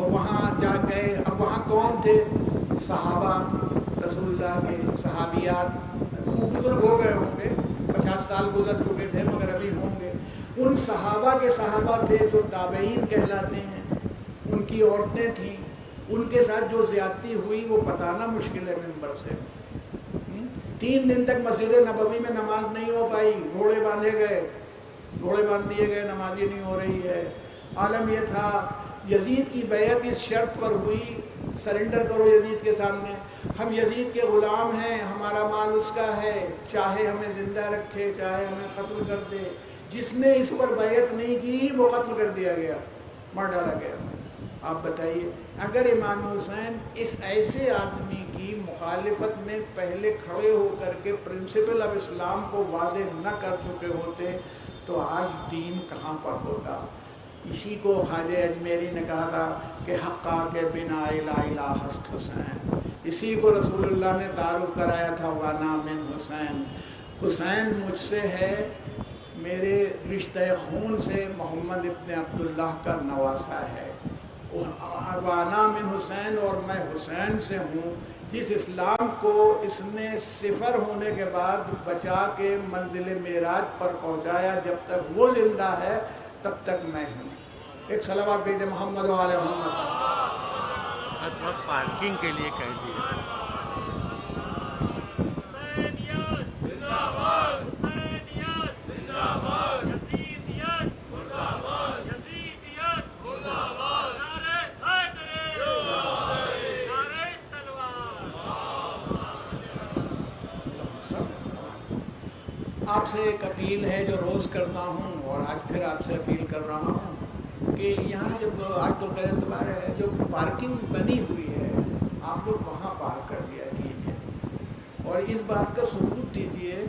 اور وہاں جا گئے. اب وہاں کون تھے؟ صحابہ رسول اللہ کے، صحابیات. وہ بزرگ ہو گئے ہوں گے، 50 سال گزر چکے تھے مگر ابھی ہوں گے. ان صحابہ کے صحابہ تھے جو تابعین کہلاتے ہیں، ان کی عورتیں تھیں. ان کے ساتھ جو زیادتی ہوئی وہ بتانا مشکل ہے منبر سے. 3 دن تک مسجد نبوی میں نماز نہیں ہو پائی. گھوڑے باندھے گئے، گھوڑے باندھ دیے گئے، نماز ہی نہیں ہو رہی ہے. عالم یہ تھا یزید کی بیعت اس شرط پر ہوئی، سرنڈر کرو یزید کے سامنے، ہم یزید کے غلام ہیں، ہمارا مال اس کا ہے، چاہے ہمیں زندہ رکھے چاہے ہمیں قتل کر دے. جس نے اس پر بیعت نہیں کی وہ قتل کر دیا گیا، مار ڈالا گیا. آپ بتائیے اگر امام حسین اس ایسے آدمی کی مخالفت میں پہلے کھڑے ہو کر کے پرنسپل آف اسلام کو واضح نہ کر چکے ہوتے تو آج دین کہاں پر ہوتا. اسی کو خواجہ اجمیری نے کہا تھا کہ حقا کے بنا لا الہ ہست حسین. اسی کو رسول اللہ نے تعارف کرایا تھا وانا من حسین. حسین مجھ سے ہے، میرے رشتہ خون سے محمد ابن عبداللہ کا نواسا ہے. وانا من حسین، اور میں حسین سے ہوں. جس اسلام کو اس نے صفر ہونے کے بعد بچا کے منزل معراج پر پہنچایا، جب تک وہ زندہ ہے تب تک میں ہوں. ایک صلوات بھیجے محمد و آل محمد. پارکنگ کے لیے کہہ دیا. آپ سے ایک اپیل ہے جو روز کرتا ہوں اور آج پھر آپ سے اپیل کر رہا ہوں کہ یہاں جب آج تو خیر اتوار ہے، جو پارکنگ بنی ہوئی ہے آپ لوگ وہاں پارک کر دیا کیجیے، اور اس بات کا ثبوت دیجیے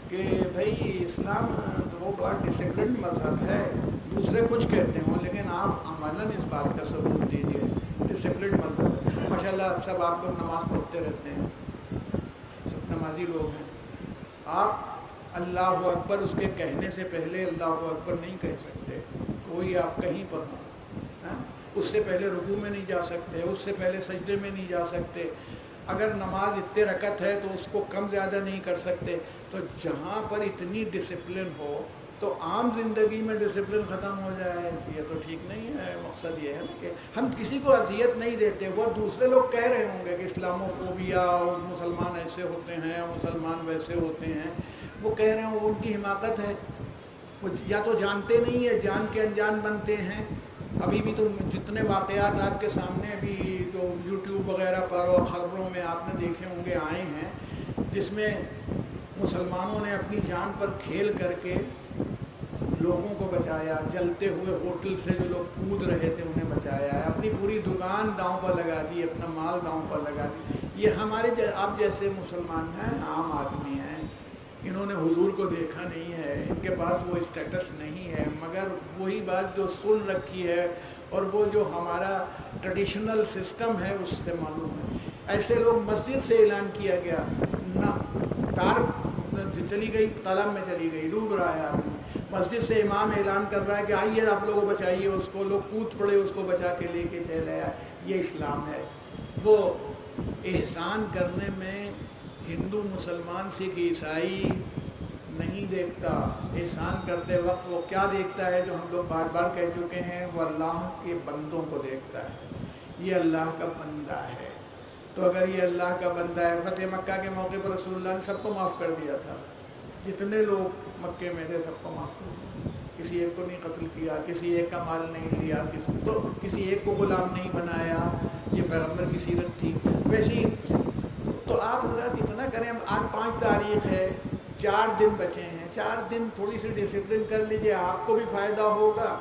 کہ بھائی اسلام وہ بڑا ڈسپلنڈ مذہب ہے. دوسرے کچھ کہتے ہوں لیکن آپ عملاً اس بات کا ثبوت دیجیے ڈسپلنڈ مذہب ہے. ماشاء اللہ سب آپ لوگ نماز پڑھتے رہتے ہیں، سب نمازی لوگ ہیں. آپ اللہ اکبر اس کے کہنے سے پہلے اللہ اکبر نہیں کہہ سکتے. کوئی آپ کہیں پر ہو، اس سے پہلے رکوع میں نہیں جا سکتے، اس سے پہلے سجدے میں نہیں جا سکتے. اگر نماز اتنے رکعت ہے تو اس کو کم زیادہ نہیں کر سکتے. تو جہاں پر اتنی ڈسپلن ہو تو عام زندگی میں ڈسپلن ختم ہو جائے، یہ تو ٹھیک نہیں ہے. مقصد یہ ہے کہ ہم کسی کو اذیت نہیں دیتے. وہ دوسرے لوگ کہہ رہے ہوں گے کہ اسلاموفوبیا، مسلمان ایسے ہوتے ہیں مسلمان ویسے ہوتے ہیں، وہ کہہ رہے ہیں وہ ان کی حماقت ہے. وہ یا تو جانتے نہیں ہے، جان کے انجان بنتے ہیں. ابھی بھی تو جتنے واقعات آپ کے سامنے ابھی جو یوٹیوب وغیرہ پر اور خبروں میں آپ نے دیکھے ہوں گے آئے ہیں، جس میں مسلمانوں نے اپنی جان پر کھیل کر کے لوگوں کو بچایا. جلتے ہوئے ہوٹل سے جو لوگ کود رہے تھے انہیں بچایا ہے. اپنی پوری دکان داؤں پر لگا دی، اپنا مال داؤں پر لگا دی. یہ ہمارے آپ جیسے مسلمان ہیں، عام آدمی ہیں. انہوں نے حضور کو دیکھا نہیں ہے، ان کے پاس وہ اسٹیٹس نہیں ہے، مگر وہی بات جو سن رکھی ہے اور وہ جو ہمارا ٹریڈیشنل سسٹم ہے اس سے معلوم ہے. ایسے لوگ مسجد سے اعلان کیا گیا، نہ کار چلی گئی تالاب میں چلی گئی، ڈوب رہا ہے آدمی. مسجد سے امام اعلان کر رہا ہے کہ آئیے آپ لوگوں بچائیے اس کو. لوگ کود پڑے اس کو بچا کے لے کے چلے آئے. یہ اسلام ہے. وہ احسان کرنے میں ہندو مسلمان سکھ عیسائی نہیں دیکھتا. احسان کرتے وقت وہ کیا دیکھتا ہے جو ہم لوگ بار بار کہہ چکے ہیں، وہ اللہ کے بندوں کو دیکھتا ہے. یہ اللہ کا بندہ ہے. تو اگر یہ اللہ کا بندہ ہے، فتح مکہ کے موقع پر رسول اللہ نے سب کو معاف کر دیا تھا. جتنے لوگ مکے میں تھے سب کو معاف کر دیا. کسی ایک کو نہیں قتل کیا، کسی ایک کا مال نہیں لیا، کسی ایک کو غلام نہیں بنایا. یہ پیغمبر کی سیرت تھی. ویسی تو آپ حضرات اتنا کریں. آج 5 تاریخ ہے، 4 دن بچے ہیں. 4 دن تھوڑی سی ڈسپلن کر لیجئے، آپ کو بھی فائدہ ہوگا.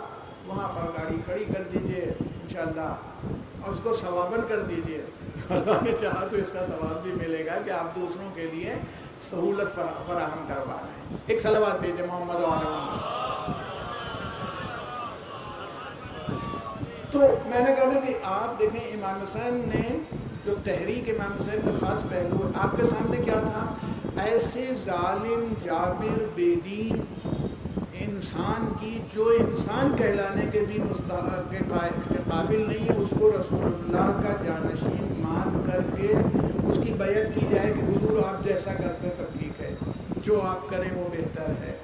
وہاں پر گاڑی کھڑی کر دیجئے انشاءاللہ، اور اس کو ثواباً کر دیجئے. اللہ نے چاہا تو اس کا ثواب بھی ملے گا کہ آپ دوسروں کے لیے سہولت فراہم کروا رہے ہیں. ایک صلوات بھیجیں محمد و آل محمد. تو میں نے کہا کہ آپ دیکھیں امام حسین نے جو تحریک امام حسین کا خاص پہلو ہے آپ کے سامنے کیا تھا. ایسے ظالم جابر بے دین انسان کی جو انسان کہلانے کے بھی کے قابل نہیں ہے، اس کو رسول اللہ کا جانشین مان کر کے اس کی بیعت کی جائے کہ حضور آپ جیسا کرتے سب ٹھیک ہے، جو آپ کریں وہ بہتر ہے۔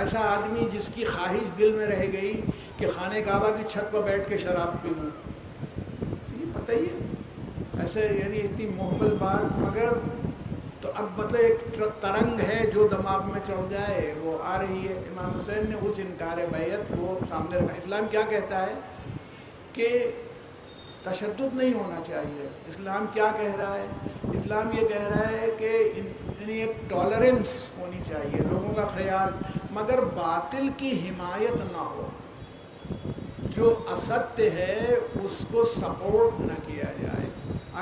ایسا آدمی جس کی خواہش دل میں رہ گئی کہ خانہ کعبہ کی چھت پر بیٹھ کے شراب پیوں، یہ پتہ ہی ہے ایسے، یعنی اتنی محمل بات، مگر تو اب مطلب ایک ترنگ ہے جو دماغ میں چل جائے وہ آ رہی ہے۔ امام حسین نے اس انکار بیعت کو سامنے رکھا۔ اسلام کیا کہتا ہے کہ تشدد نہیں ہونا چاہیے۔ اسلام کیا کہہ رہا ہے؟ اسلام یہ کہہ رہا ہے کہ یعنی ایک ٹالرنس ہونی چاہیے، لوگوں کا خیال، مگر باطل کی حمایت نہ ہو، جو استیہ ہے اس کو سپورٹ نہ کیا جائے،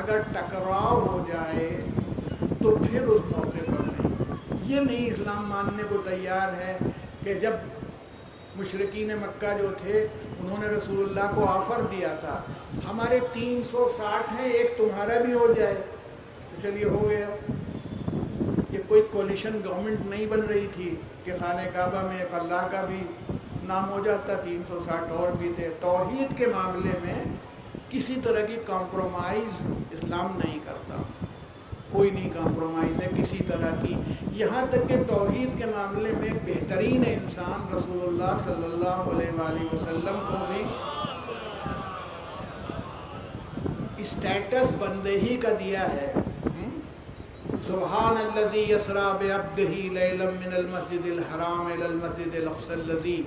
اگر ٹکراؤ ہو جائے تو پھر اس موقع پر نہیں۔ یہ نہیں اسلام ماننے کو تیار ہے کہ جب مشرکین مکہ جو تھے انہوں نے رسول اللہ کو آفر دیا تھا ہمارے 360 ہیں، ایک تمہارا بھی ہو جائے، تو چلیے ہو گیا۔ یہ کوئی کولیشن گورنمنٹ نہیں بن رہی تھی کہ خانہ کعبہ میں ایک اللہ کا بھی نام ہو جاتا، 360 اور بھی تھے۔ توحید کے معاملے میں کسی طرح کی کمپرومائز اسلام نہیں کرتا، کوئی نہیں کمپرومائز ہے کسی طرح کی، یہاں تک کہ توحید کے معاملے میں بہترین انسان رسول اللہ صلی اللہ علیہ وآلہ وسلم کو بھی اسٹیٹس بندے ہی کا دیا ہے۔ سبحان الذی یسری بعبدہ لیلا من المسجد الحرام الی المسجد الاقصی الذی،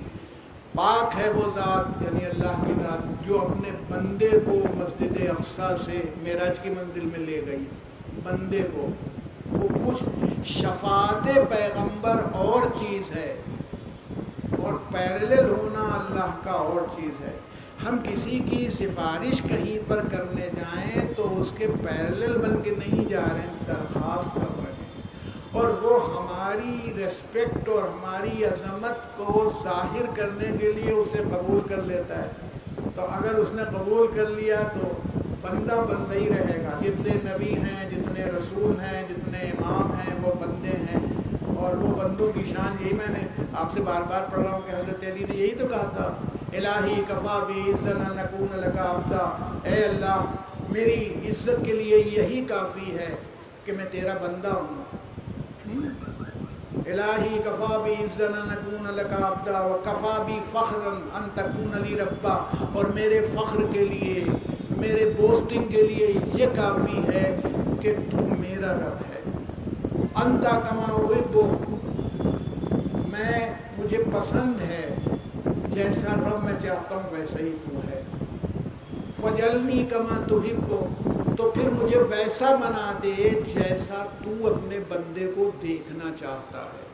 پاک ہے وہ ذات، یعنی اللہ کی ذات، جو اپنے بندے کو مسجد اقصی سے معراج کی منزل میں لے گئی۔ بندے کو وہ کچھ شفاعت پیغمبر اور چیز ہے اور پیرلل ہونا اللہ کا اور چیز ہے۔ ہم کسی کی سفارش کہیں پر کرنے جائیں تو اس کے پیرلل بن کے نہیں جا رہے ہیں، درخواست کر رہے ہیں، اور وہ ہماری ریسپیکٹ اور ہماری عظمت کو ظاہر کرنے کے لیے اسے قبول کر لیتا ہے۔ تو اگر اس نے قبول کر لیا تو بندہ بندہ ہی رہے گا۔ جتنے نبی ہیں، جتنے رسول ہیں، جتنے امام ہیں، وہ بندے ہیں، اور وہ بندوں کی شان، یہی میں نے آپ سے بار بار پڑھ رہا ہوں کہ حضرت علی نے یہی تو کہا تھا، الہی کفا بی عزت ان اکون لک عبدا، اے اللہ میری عزت کے لیے یہی کافی ہے کہ میں تیرا بندہ ہوں۔ الہی کفا بی عزت ان اکون لک عبدا وکفا بی فخرا ان تکون لی ربا، اور میرے فخر کے لیے، میرے بوسٹنگ کے لیے یہ کافی ہے کہ تو میرا رب ہے۔ انتا کما احب، مجھے پسند ہے جیسا رب میں چاہتا ہوں ویسا ہی تو ہے۔ فجلنی کما تحب، تو پھر مجھے ویسا بنا دے جیسا تو اپنے بندے کو دیکھنا چاہتا ہے۔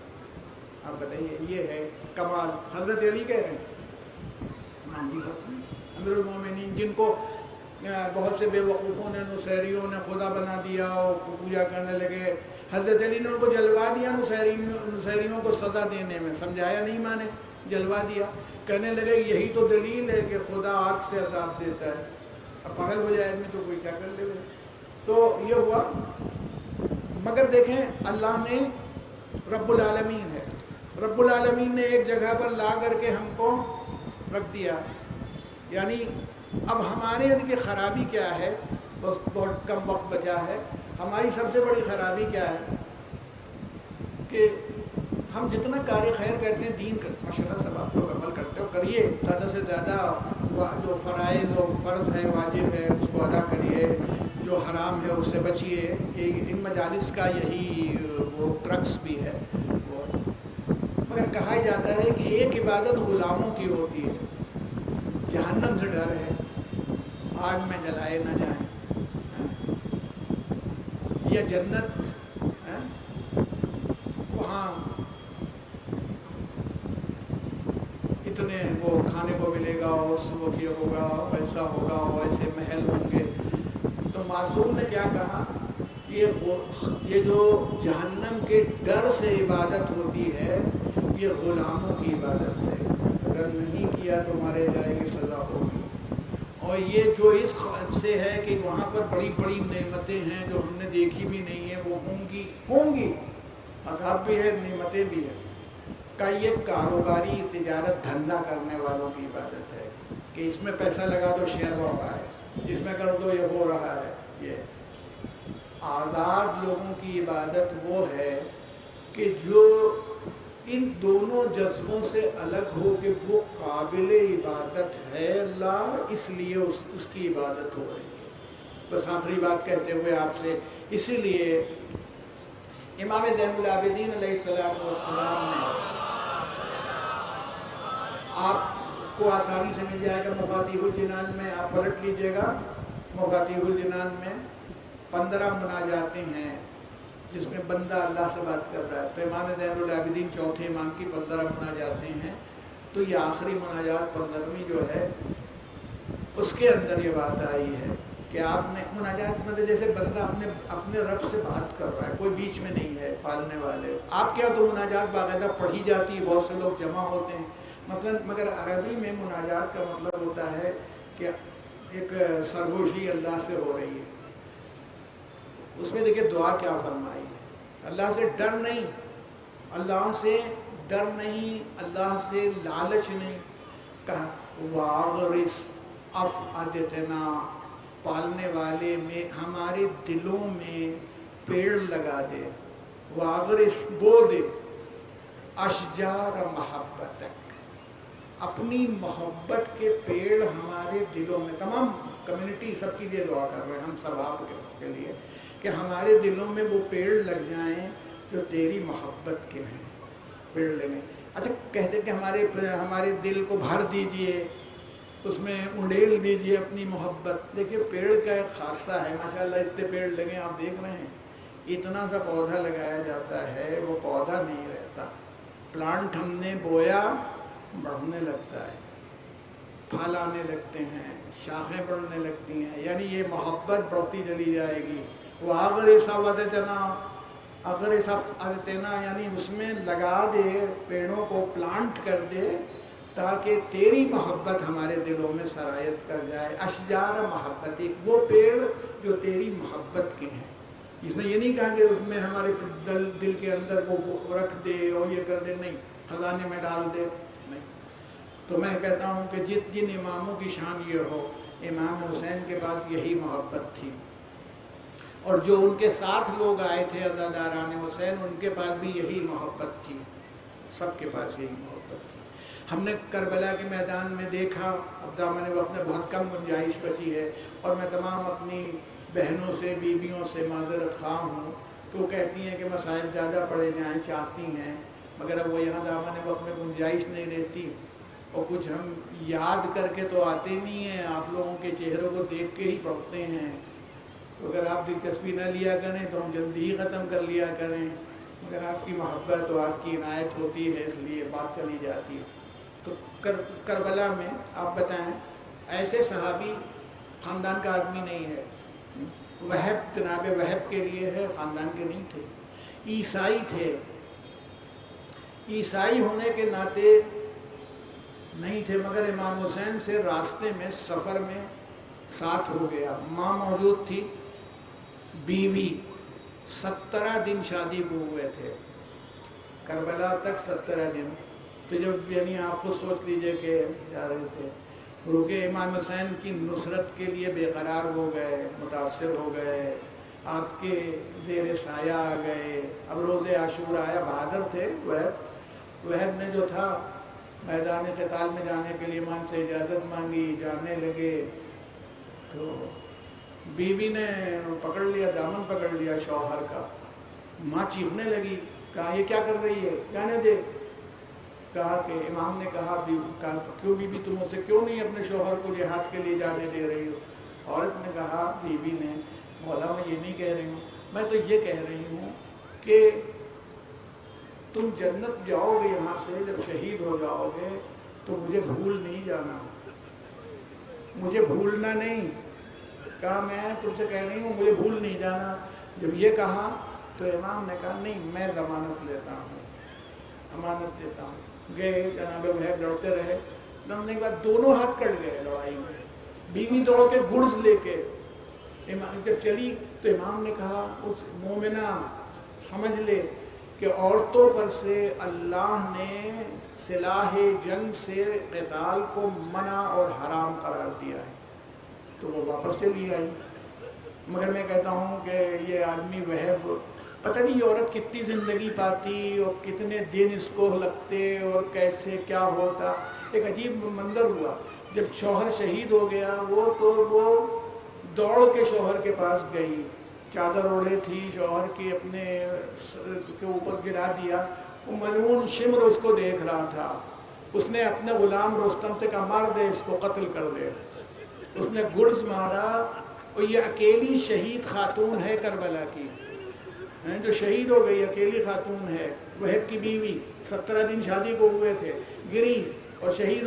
آپ بتائیے، یہ ہے کمال۔ حضرت علی کہہ رہے ہیں امیر المومنین، جن کو بہت سے بے وقوفوں نے، نصیریوں نے خدا بنا دیا اور پوجا کرنے لگے، حضرت علی نے ان کو جلوا دیا نصیریوں کو سزا دینے میں، سمجھایا نہیں، مانے جلوا دیا، کہنے لگے یہی تو دلیل ہے کہ خدا آگ سے عذاب دیتا ہے، اب پاگل ہو جائے آدمی تو کوئی کیا کر لے گا۔ تو یہ ہوا، مگر دیکھیں اللہ نے رب العالمین ہے، رب العالمین نے ایک جگہ پر لا کر کے ہم کو رکھ دیا، یعنی اب ہمارے ان کی خرابی کیا ہے، بہت کم وقت بچا ہے، ہماری سب سے بڑی خرابی کیا ہے کہ ہم جتنا کار خیر کرتے ہیں، دین کرتے ہیں، ماشاءاللہ سب آپ لوگ عمل کرتے ہو، کریے، زیادہ سے زیادہ جو فرائض و فرض ہے، واجب ہے، اس کو ادا کریے، جو حرام ہے اس سے بچیے، ان مجالس کا یہی وہ کرکس بھی ہے۔ مگر کہا جاتا ہے کہ ایک عبادت غلاموں کی ہوتی ہے، جہنم سے ڈر ہے، آگ میں جلائے نہ جائیں، یا جنت وہاں اتنے وہ کھانے کو ملے گا، وہ یہ ہوگا، ویسا ہوگا، ویسے محل ہوں گے۔ تو معصوم نے کیا کہا، یہ جو جہنم کے ڈر سے عبادت ہوتی ہے یہ غلاموں کی عبادت ہے، اگر نہیں کیا تو مارے جائے گی، سزا ہوگی۔ اور یہ جو اس سے ہے کہ وہاں پر بڑی بڑی نعمتیں ہیں جو ہم نے دیکھی بھی نہیں ہیں، وہ ہوں گی، عذاب بھی ہے، نعمتیں بھی ہیں۔ کا یہ کاروباری تجارت دھندا کرنے والوں کی عبادت ہے کہ اس میں پیسہ لگا دو شیئر ہو رہا ہے، اس میں کر دو یہ ہو رہا ہے۔ یہ آزاد لوگوں کی عبادت وہ ہے کہ جو ان دونوں جذبوں سے الگ ہو کہ وہ قابل عبادت ہے اللہ، اس لیے اس کی عبادت ہو رہی ہے۔ بس آخری بات کہتے ہوئے آپ سے، اسی لیے امام زین العابدین علیہ السلام نے، آپ کو آسانی سے مل جائے گا مفاتیح الجنان میں، آپ پلٹ لیجئے گا، مفاتیح الجنان میں 15 مناجاتیں ہیں جس میں بندہ اللہ سے بات کر رہا ہے۔ تو امام زین العابدین چوتھے امام کی 15 مناجاتیں ہیں، تو یہ آخری مناجات 15ویں جو ہے اس کے اندر یہ بات آئی ہے کہ آپ نے مناجات مطلب جیسے بندہ اپنے رب سے بات کر رہا ہے، کوئی بیچ میں نہیں ہے پالنے والے۔ آپ کیا تو مناجات باقاعدہ پڑھی جاتی ہے، بہت سے لوگ جمع ہوتے ہیں مثلا، مگر عربی میں مناجات کا مطلب ہوتا ہے کہ ایک سرگوشی اللہ سے ہو رہی ہے۔ اس میں دیکھیں دعا کیا فرمائی ہے، اللہ سے ڈر نہیں، اللہ سے ڈر نہیں، اللہ سے لالچ نہیں، کہا واغرس افئدتنا، پالنے والے میں ہمارے دلوں میں پیڑ لگا دے، واغرس بو دے، اشجار محبتک، اپنی محبت کے پیڑ ہمارے دلوں میں۔ تمام کمیونٹی سب کے لیے دعا کر رہے ہیں ہم سب آپ کے لیے کہ ہمارے دلوں میں وہ پیڑ لگ جائیں جو تیری محبت کے ہیں، پیڑ لگیں۔ اچھا کہتے کہ ہمارے دل کو بھر دیجئے، اس میں انڈیل دیجئے اپنی محبت۔ دیکھیے پیڑ کا ایک خاصہ ہے، ماشاءاللہ اتنے پیڑ لگے آپ دیکھ رہے ہیں، اتنا سا پودا لگایا جاتا ہے، وہ پودا نہیں رہتا۔ پلانٹ ہم نے بویا، بڑھنے لگتا ہے، پھل آنے لگتے ہیں، شاخیں بڑھنے لگتی ہیں، یعنی یہ محبت بڑھتی چلی جائے گی۔ وَأَغْرِسْ أَفْئِدَتَنَا، یعنی اس میں لگا دے، پیڑوں کو پلانٹ کر دے تاکہ تیری محبت ہمارے دلوں میں سرایت کر جائے۔ اشجار محبت، وہ پیڑ جو تیری محبت کے ہیں۔ اس میں یہ نہیں کہا کہ اس میں ہمارے دل کے اندر وہ رکھ دے اور یہ کر دے، نہیں، خزانے میں ڈال دے، نہیں۔ تو میں کہتا ہوں کہ جن اماموں کی شان یہ ہو، امام حسین کے پاس یہی محبت تھی، اور جو ان کے ساتھ لوگ آئے تھے عزاداران حسین، ان کے پاس بھی یہی محبت تھی، سب کے پاس یہی محبت تھی۔ ہم نے کربلا کے میدان میں دیکھا، اب دامن وقت میں بہت کم گنجائش بچی ہے، اور میں تمام اپنی بہنوں سے، بیویوں سے معذرت خواہ ہوں کہ وہ کہتی ہیں کہ مسائل زیادہ پڑے جائیں، چاہتی ہیں، مگر اب وہ یہاں دامن وقت میں گنجائش نہیں رہتی، اور کچھ ہم یاد کر کے تو آتے نہیں ہیں، آپ لوگوں کے چہروں کو دیکھ کے ہی پڑھتے ہیں، تو اگر آپ دلچسپی نہ لیا کریں تو ہم جلدی ہی ختم کر لیا کریں، مگر آپ کی محبت اور آپ کی عنایت ہوتی ہے، اس لیے بات چلی جاتی ہے۔ تو کربلا میں آپ بتائیں، ایسے صحابی خاندان کا آدمی نہیں ہے، وہب جناب وہب کے لیے ہے، خاندان کے نہیں تھے، عیسائی تھے، عیسائی ہونے کے ناطے نہیں تھے، مگر امام حسین سے راستے میں سفر میں ساتھ ہو گیا، ماں موجود تھی، بیوی، 17 دن شادی کو ہوئے تھے، کربلا تک 17 دن۔ تو جب یعنی آپ خود سوچ لیجئے کہ جا رہے تھے، روکے امام حسین کی نصرت کے لیے بے قرار ہو گئے، متاثر ہو گئے، آپ کے زیر سایہ آ گئے۔ اب روز عاشورا آیا، بہادر تھے وہب نے جو تھا میدان قتال میں جانے کے لیے امام سے اجازت مانگی، جانے لگے، تو بیوی نے پکڑ لیا، دامن پکڑ لیا شوہر کا، ماں چیخنے لگی، کہا یہ کیا کر رہی ہے، جانے دے۔ کہا کہ امام نے کہا کیوں بیوی تم اسے کیوں نہیں اپنے شوہر کو جہاد کے لیے جانے دے رہی ہو؟ عورت نے کہا، بیوی نے، مولا میں یہ نہیں کہہ رہی ہوں، میں تو یہ کہہ رہی ہوں کہ تم جنت جاؤ گے، یہاں سے جب شہید ہو جاؤ گے تو مجھے بھول نہیں جانا، مجھے بھولنا نہیں۔ کہا میں تم سے کہہ رہی ہوں مجھے بھول نہیں جانا۔ جب یہ کہا تو امام نے کہا نہیں، میں ضمانت لیتا ہوں، امانت دیتا ہوں۔ گئے، جناب وہب لڑتے رہے، لڑنے کے بعد دونوں ہاتھ کٹ گئے لڑائی میں، بیوی توڑ کے گرز لے کے جب چلی تو امام نے کہا اس مومنہ سمجھ لے کہ عورتوں پر سے اللہ نے سلاح جنگ سے قتال کو منع اور حرام قرار دیا ہے، تو وہ واپس چلی آئی۔ مگر میں کہتا ہوں کہ یہ آدمی وہب، پتہ نہیں یہ عورت کتنی زندگی پاتی اور کتنے دن اس کو لگتے اور کیسے کیا ہوتا۔ ایک عجیب منظر ہوا جب شوہر شہید ہو گیا، وہ دوڑ کے شوہر کے پاس گئی، چادر اوڑھے تھی شوہر کی، اپنے کے اوپر گرا دیا، وہ ملعون شمر اس کو دیکھ رہا تھا۔ اس نے اپنے غلام رستم سے کہا مار دے اس کو، قتل کر دے۔ اس نے گرز مارا، اور یہ اکیلی شہید خاتون ہے کربلا کی، جو شہید ہو گئی، اکیلی خاتون ہے، وہب کی بیوی، 17 دن شادی کو ہوئے تھے، گری اور شہید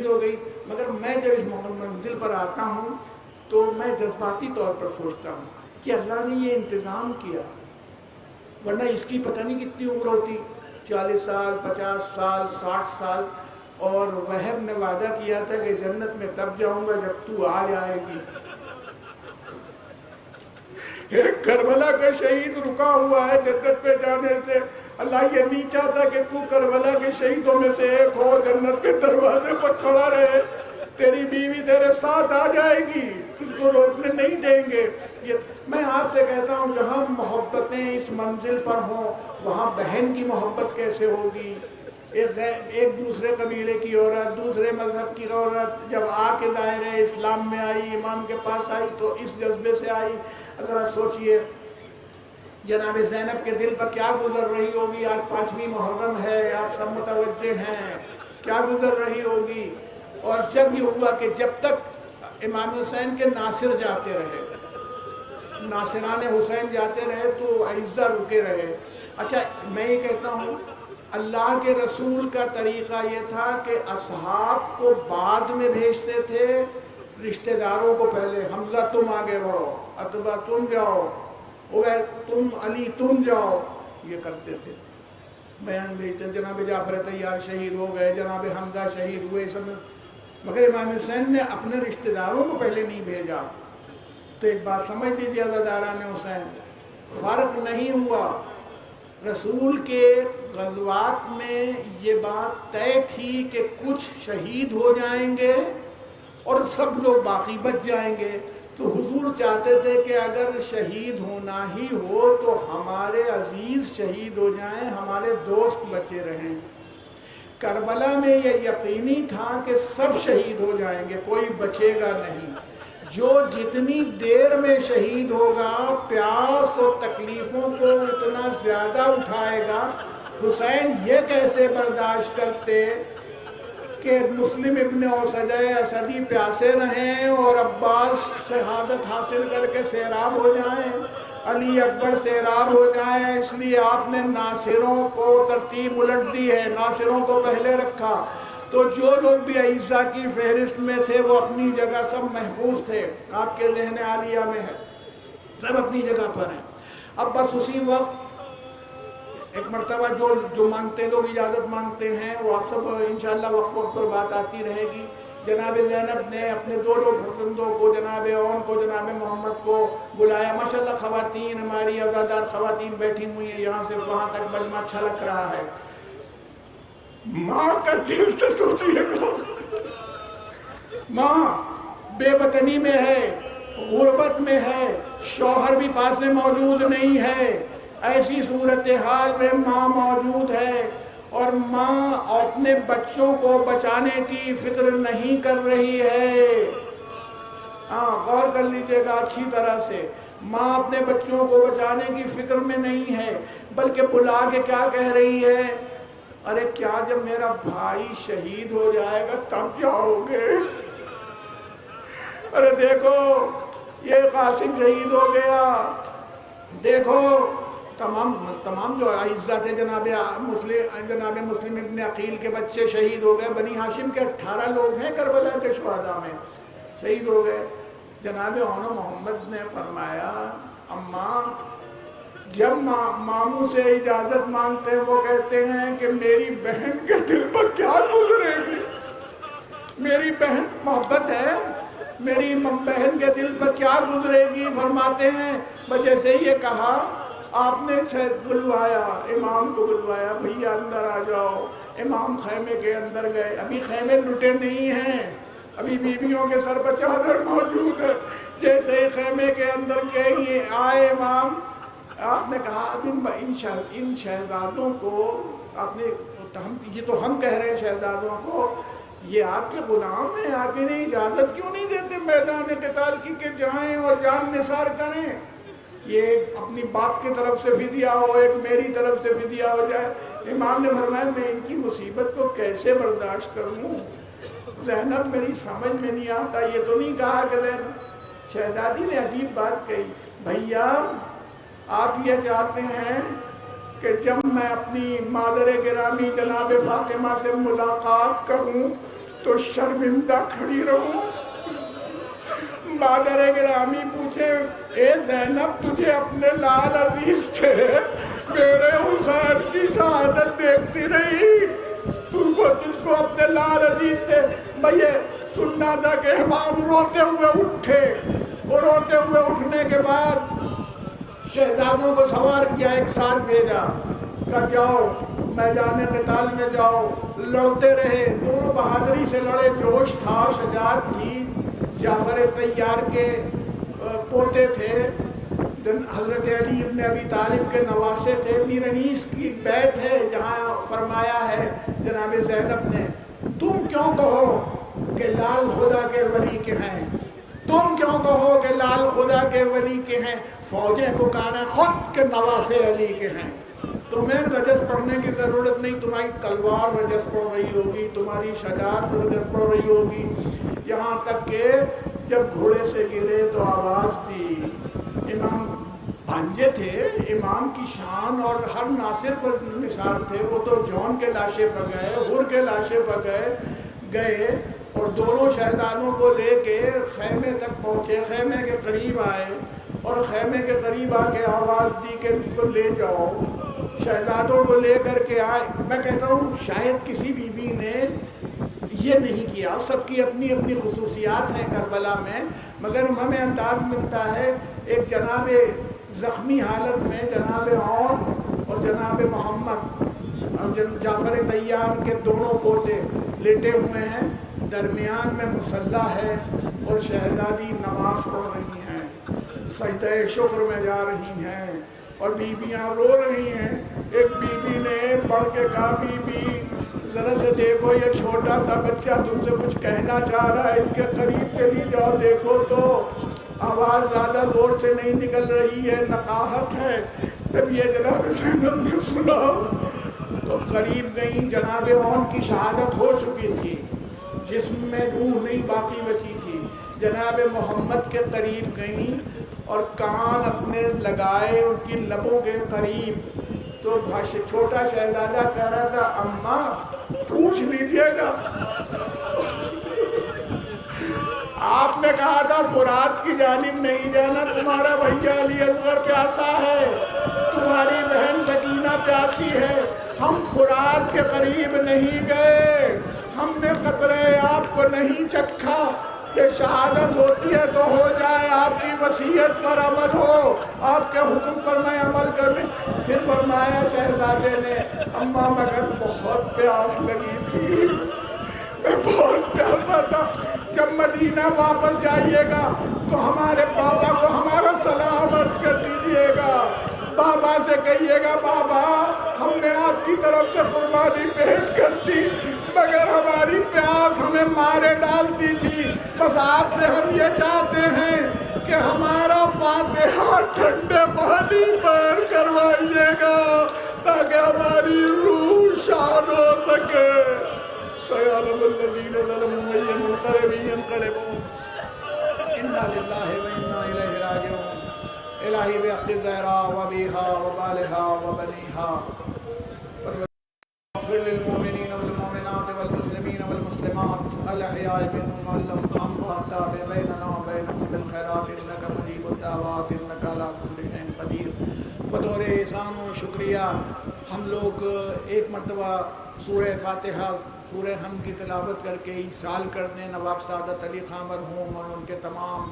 ہو گئی۔ مگر میں جب اس منزل پر آتا ہوں تو میں جذباتی طور پر سوچتا ہوں کہ اللہ نے یہ انتظام کیا، ورنہ اس کی پتہ نہیں کتنی عمر ہوتی، 40 سال، 50 سال، 60 سال، اور وہب نے وعدہ کیا تھا کہ جنت میں تب جاؤں گا جب تو آ جائے گی۔ ایک کربلا کا شہید رکا ہوا ہے جنت پہ جانے سے، اللہ یہ نہیں چاہتا کہ تو کربلا کے شہیدوں میں سے ایک ہو، جنت کے دروازے پر کھڑا رہے، تیری بیوی تیرے ساتھ آ جائے گی، اس کو روکنے نہیں دیں گے۔ میں آپ سے کہتا ہوں جہاں محبتیں اس منزل پر ہوں وہاں بہن کی محبت کیسے ہوگی؟ ایک دوسرے قبیلے کی عورت، دوسرے مذہب کی عورت جب آ کے دائرے اسلام میں آئی، امام کے پاس آئی تو اس جذبے سے آئی۔ اگر سوچئے جناب زینب کے دل پر کیا گزر رہی ہوگی، آج 5ویں محرم ہے، آپ سب متوجہ ہیں، کیا گزر رہی ہوگی۔ اور جب یہ ہوا کہ جب تک امام حسین کے ناصر جاتے رہے، ناصران حسین جاتے رہے تو اعزہ رکے رہے۔ اچھا میں یہ کہتا ہوں اللہ کے رسول کا طریقہ یہ تھا کہ اصحاب کو بعد میں بھیجتے تھے، رشتہ داروں کو پہلے، حمزہ تم آگے بڑھو، عتبہ تم جاؤ، تم علی تم جاؤ، یہ کرتے تھے، بیان بھیجتے۔ جناب جعفر طیار شہید ہو گئے، جناب حمزہ شہید ہوئے سب، مگر امام حسین نے اپنے رشتہ داروں کو پہلے نہیں بھیجا۔ تو ایک بات سمجھ لیجیے عزاداران حسین، فرق نہیں ہوا، رسول کے غزوات میں یہ بات طے تھی کہ کچھ شہید ہو جائیں گے اور سب لوگ باقی بچ جائیں گے۔ تو حضور چاہتے تھے کہ اگر شہید ہونا ہی ہو تو ہمارے عزیز شہید ہو جائیں، ہمارے دوست بچے رہیں۔ کربلا میں یہ یقینی تھا کہ سب شہید ہو جائیں گے، کوئی بچے گا نہیں۔ جو جتنی دیر میں شہید ہوگا پیاس اور تکلیفوں کو اتنا زیادہ اٹھائے گا۔ حسین یہ کیسے برداشت کرتے کہ مسلم ابن اوسجہ اسدی پیاسے رہیں اور عباس شہادت حاصل کر کے سیراب ہو جائیں، علی اکبر سیراب ہو جائیں؟ اس لیے آپ نے ناصروں کو ترتیب الٹ دی ہے، ناصروں کو پہلے رکھا۔ تو جو لوگ بھی اعزہ کی فہرست میں تھے وہ اپنی جگہ سب محفوظ تھے، آپ کے ذہن عالیہ میں ہے، سب اپنی جگہ پر ہیں۔ اب بس اسی وقت ایک مرتبہ جو مانگتے لوگ اجازت مانگتے ہیں وہ آپ سب انشاءاللہ وقت وقت پر بات آتی رہے گی۔ جناب زینب نے اپنے دو فرزندوں کو، جناب اون کو، جناب محمد کو بلایا۔ ماشاءاللہ خواتین، ہماری عزادار خواتین بیٹھی ہوئی ہیں، یہاں سے وہاں تک مجمع چھلک رہا ہے۔ ماں کا دل سے سوچیے گا، ماں بے وطنی میں ہے، غربت میں ہے، شوہر بھی پاس میں موجود نہیں ہے، ایسی صورتحال میں ماں موجود ہے اور ماں اپنے بچوں کو بچانے کی فکر نہیں کر رہی ہے۔ غور کر لیجئے گا اچھی طرح سے، ماں اپنے بچوں کو بچانے کی فکر میں نہیں ہے، بلکہ بلا کے کیا کہہ رہی ہے؟ ارے کیا جب میرا بھائی شہید ہو جائے گا تب جاؤ گے؟ ارے دیکھو یہ قاسم شہید ہو گیا، دیکھو تمام جو اعزہ تھے، جناب مسلم ابن عقیل کے بچے شہید ہو گئے، بنی ہاشم کے 18 لوگ ہیں کربلا کے شہداء میں شہید ہو گئے۔ جناب اون محمد نے فرمایا اماں، جب ماموں سے اجازت مانگتے ہیں وہ کہتے ہیں کہ میری بہن کے دل پر کیا گزرے گی، میری بہن محبت ہے، میری بہن کے دل پر کیا گزرے گی؟ فرماتے ہیں جیسے یہ کہا آپ نے بلوایا، امام کو بلوایا، بھیا اندر آ جاؤ۔ امام خیمے کے اندر گئے، ابھی خیمے لٹے نہیں ہیں، ابھی بیویوں کے سر پر چادر موجود ہے۔ جیسے ہی خیمے کے اندر گئے یہ آئے امام، آپ نے کہا اب ان شہزادوں کو آپ نے، یہ تو ہم کہہ رہے ہیں شہزادوں کو، یہ آپ کے غلام ہیں، آپ انہیں اجازت کیوں نہیں دیتے میدان قتال کی کہ جائیں اور جان نثار کریں؟ یہ اپنی باپ کی طرف سے فدیہ ہو، ایک میری طرف سے فدیہ ہو جائے۔ امام نے فرمایا میں ان کی مصیبت کو کیسے برداشت کروں؟ زینب میری سمجھ میں نہیں آتا، یہ تو نہیں کہا کہ شہزادی نے عجیب بات کہی، بھیا آپ یہ چاہتے ہیں کہ جب میں اپنی مادر گرامی جناب فاطمہ سے ملاقات کروں تو شرمندہ کھڑی رہوں؟ مادر گرامی پوچھے اے زینب تجھے اپنے لال عزیز تھے میرے حسین کی شہادت دیکھتی رہی، تجھ کو اپنے لال عزیز تھے؟ میں یہ سننا تھا کہ امام روتے ہوئے اٹھے، اور روتے ہوئے اٹھنے کے بعد شہزادوں کو سوار کیا، ایک ساتھ بھیجا، کہا جاؤ میدان قتال میں جاؤ، لڑتے رہے، دونوں بہادری سے لڑے، جوش تھا، شجاعت تھی۔ جعفر طیار کے پوتے تھے، حضرت علی ابن ابی طالب کے نواسے تھے، میر انیس کی بیت ہے جہاں فرمایا ہے جناب زینب نے تم کیوں کہو کہ لال خدا کے ولی کے ہیں، تم کیوں کہو کہ لال خدا کے ولی کے ہیں، فوجیں پکاریں خود کے نواسے علی کے ہیں، تمہیں رجس پڑھنے کی ضرورت نہیں، تمہاری تلوار رجس پڑھ رہی ہوگی، تمہاری شجاعت رجس پڑھ رہی ہوگی۔ یہاں تک کہ جب گھوڑے سے گرے تو آواز دی، امام بھانجے تھے، امام کی شان اور ہر ناصر پر نثار تھے، وہ تو جون کے لاشے پر گئے، غر کے لاشے پر گئے اور دونوں شہزادوں کو لے کے خیمے تک پہنچے، خیمے کے قریب آئے اور خیمے کے قریب آ کے آواز دی کہ ان کو لے جاؤ، شہزادوں کو لے کر کے آئے۔ میں کہتا ہوں شاید کسی بیوی نے یہ نہیں کیا، سب کی اپنی اپنی خصوصیات ہیں کربلا میں، مگر ہمیں انداز ملتا ہے ایک جناب زخمی حالت میں جناب عون اور جناب محمد اور جعفر طیار کے دونوں پوتے لیٹے ہوئے ہیں، درمیان میں مصلی ہے اور شہزادی نماز پڑھ رہی ہیں، سجدہ شکر میں جا رہی ہیں اور بیویاں رو رہی ہیں۔ ایک بیوی نے پڑھ کے کہا بی بی ذرا سے دیکھو یہ چھوٹا سا بچہ تم سے کچھ کہنا چاہ رہا ہے، اس کے قریب چلی جاؤ دیکھو تو آواز زیادہ زور سے نہیں نکل رہی ہے، نقاہت ہے۔ جب یہ جناب زینب نے سنا تو قریب گئیں، جناب عون کی شہادت ہو چکی تھی، جسم میں روح نہیں باقی بچی تھی، جناب محمد کے قریب گئیں اور کان اپنے لگائے ان کی لبوں کے قریب، تو چھوٹا شہزادہ کہہ رہا تھا اماں پوچھ لیجئے گا۔ آپ نے کہا تھا فرات کی جانب نہیں جانا، تمہارا بھیا علی اصغر پیاسا ہے، تمہاری بہن سکینہ پیاسی ہے، ہم فرات کے قریب نہیں گئے، ہم نے قطرے آپ کو نہیں چکھا کہ شہادت ہوتی ہے تو ہو جائے، آپ کی وصیت پر عمل ہو، آپ کے حکم پر میں عمل کروں۔ پھر فرمایا شہزادے نے اماں مگر بہت پیاس لگی تھی، میں بہت پیاسا تھا، جب مدینہ واپس جائیے گا تو ہمارے بابا کو ہمارا سلام عرض کر دیجئے گا، بابا سے کہیے گا بابا ہم نے آپ کی طرف سے قربانی پیش کر دی مگر ہماری پیاس ہمیں مارے ڈالتی تھی، بس آپ سے ہم یہ چاہتے ہیں کہ ہمارا فاتحہ ٹھنڈے پانی پر کروائیے گا تاکہ ہماری روح شاد ہو سکے۔ سَيَعْلَمُ الَّذِينَ ظَلَمُوا أَيَّ مُنقَلَبٍ يَنقَلِبُونَ إِنَّا لِلَّهِ وَإِنَّا إِلَيْهِ رَاجِعُونَ۔ الہی بحق الزہرا وبیہا وبالہا وبنیہا واغفر للمؤمنین والمؤمنات والمسلمین والمسلمات الاحیاء منهم والاموات تابع بیننا وبینہم بالخیرات انک مجیب الدعوات انک علی کل شیء قدیر۔ بطور احسان و شکریہ ہم لوگ ایک مرتبہ سورہ فاتحہ سورہ حمد کی تلاوت کر کے ایصال کر دیں نواب سعادت علی خان مرحوم اور ان کے تمام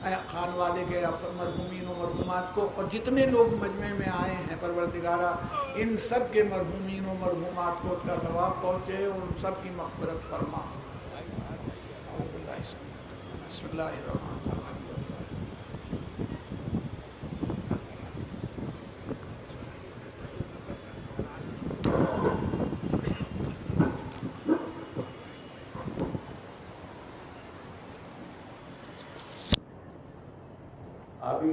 خان والے کے مرحومین و مرحومات کو، اور جتنے لوگ مجمع میں آئے ہیں پروردگارہ ان سب کے مرحومین و مرحومات کو کا ثواب پہنچے اور ان سب کی مغفرت فرما۔ بسم اللہ الرحمن الرحیم۔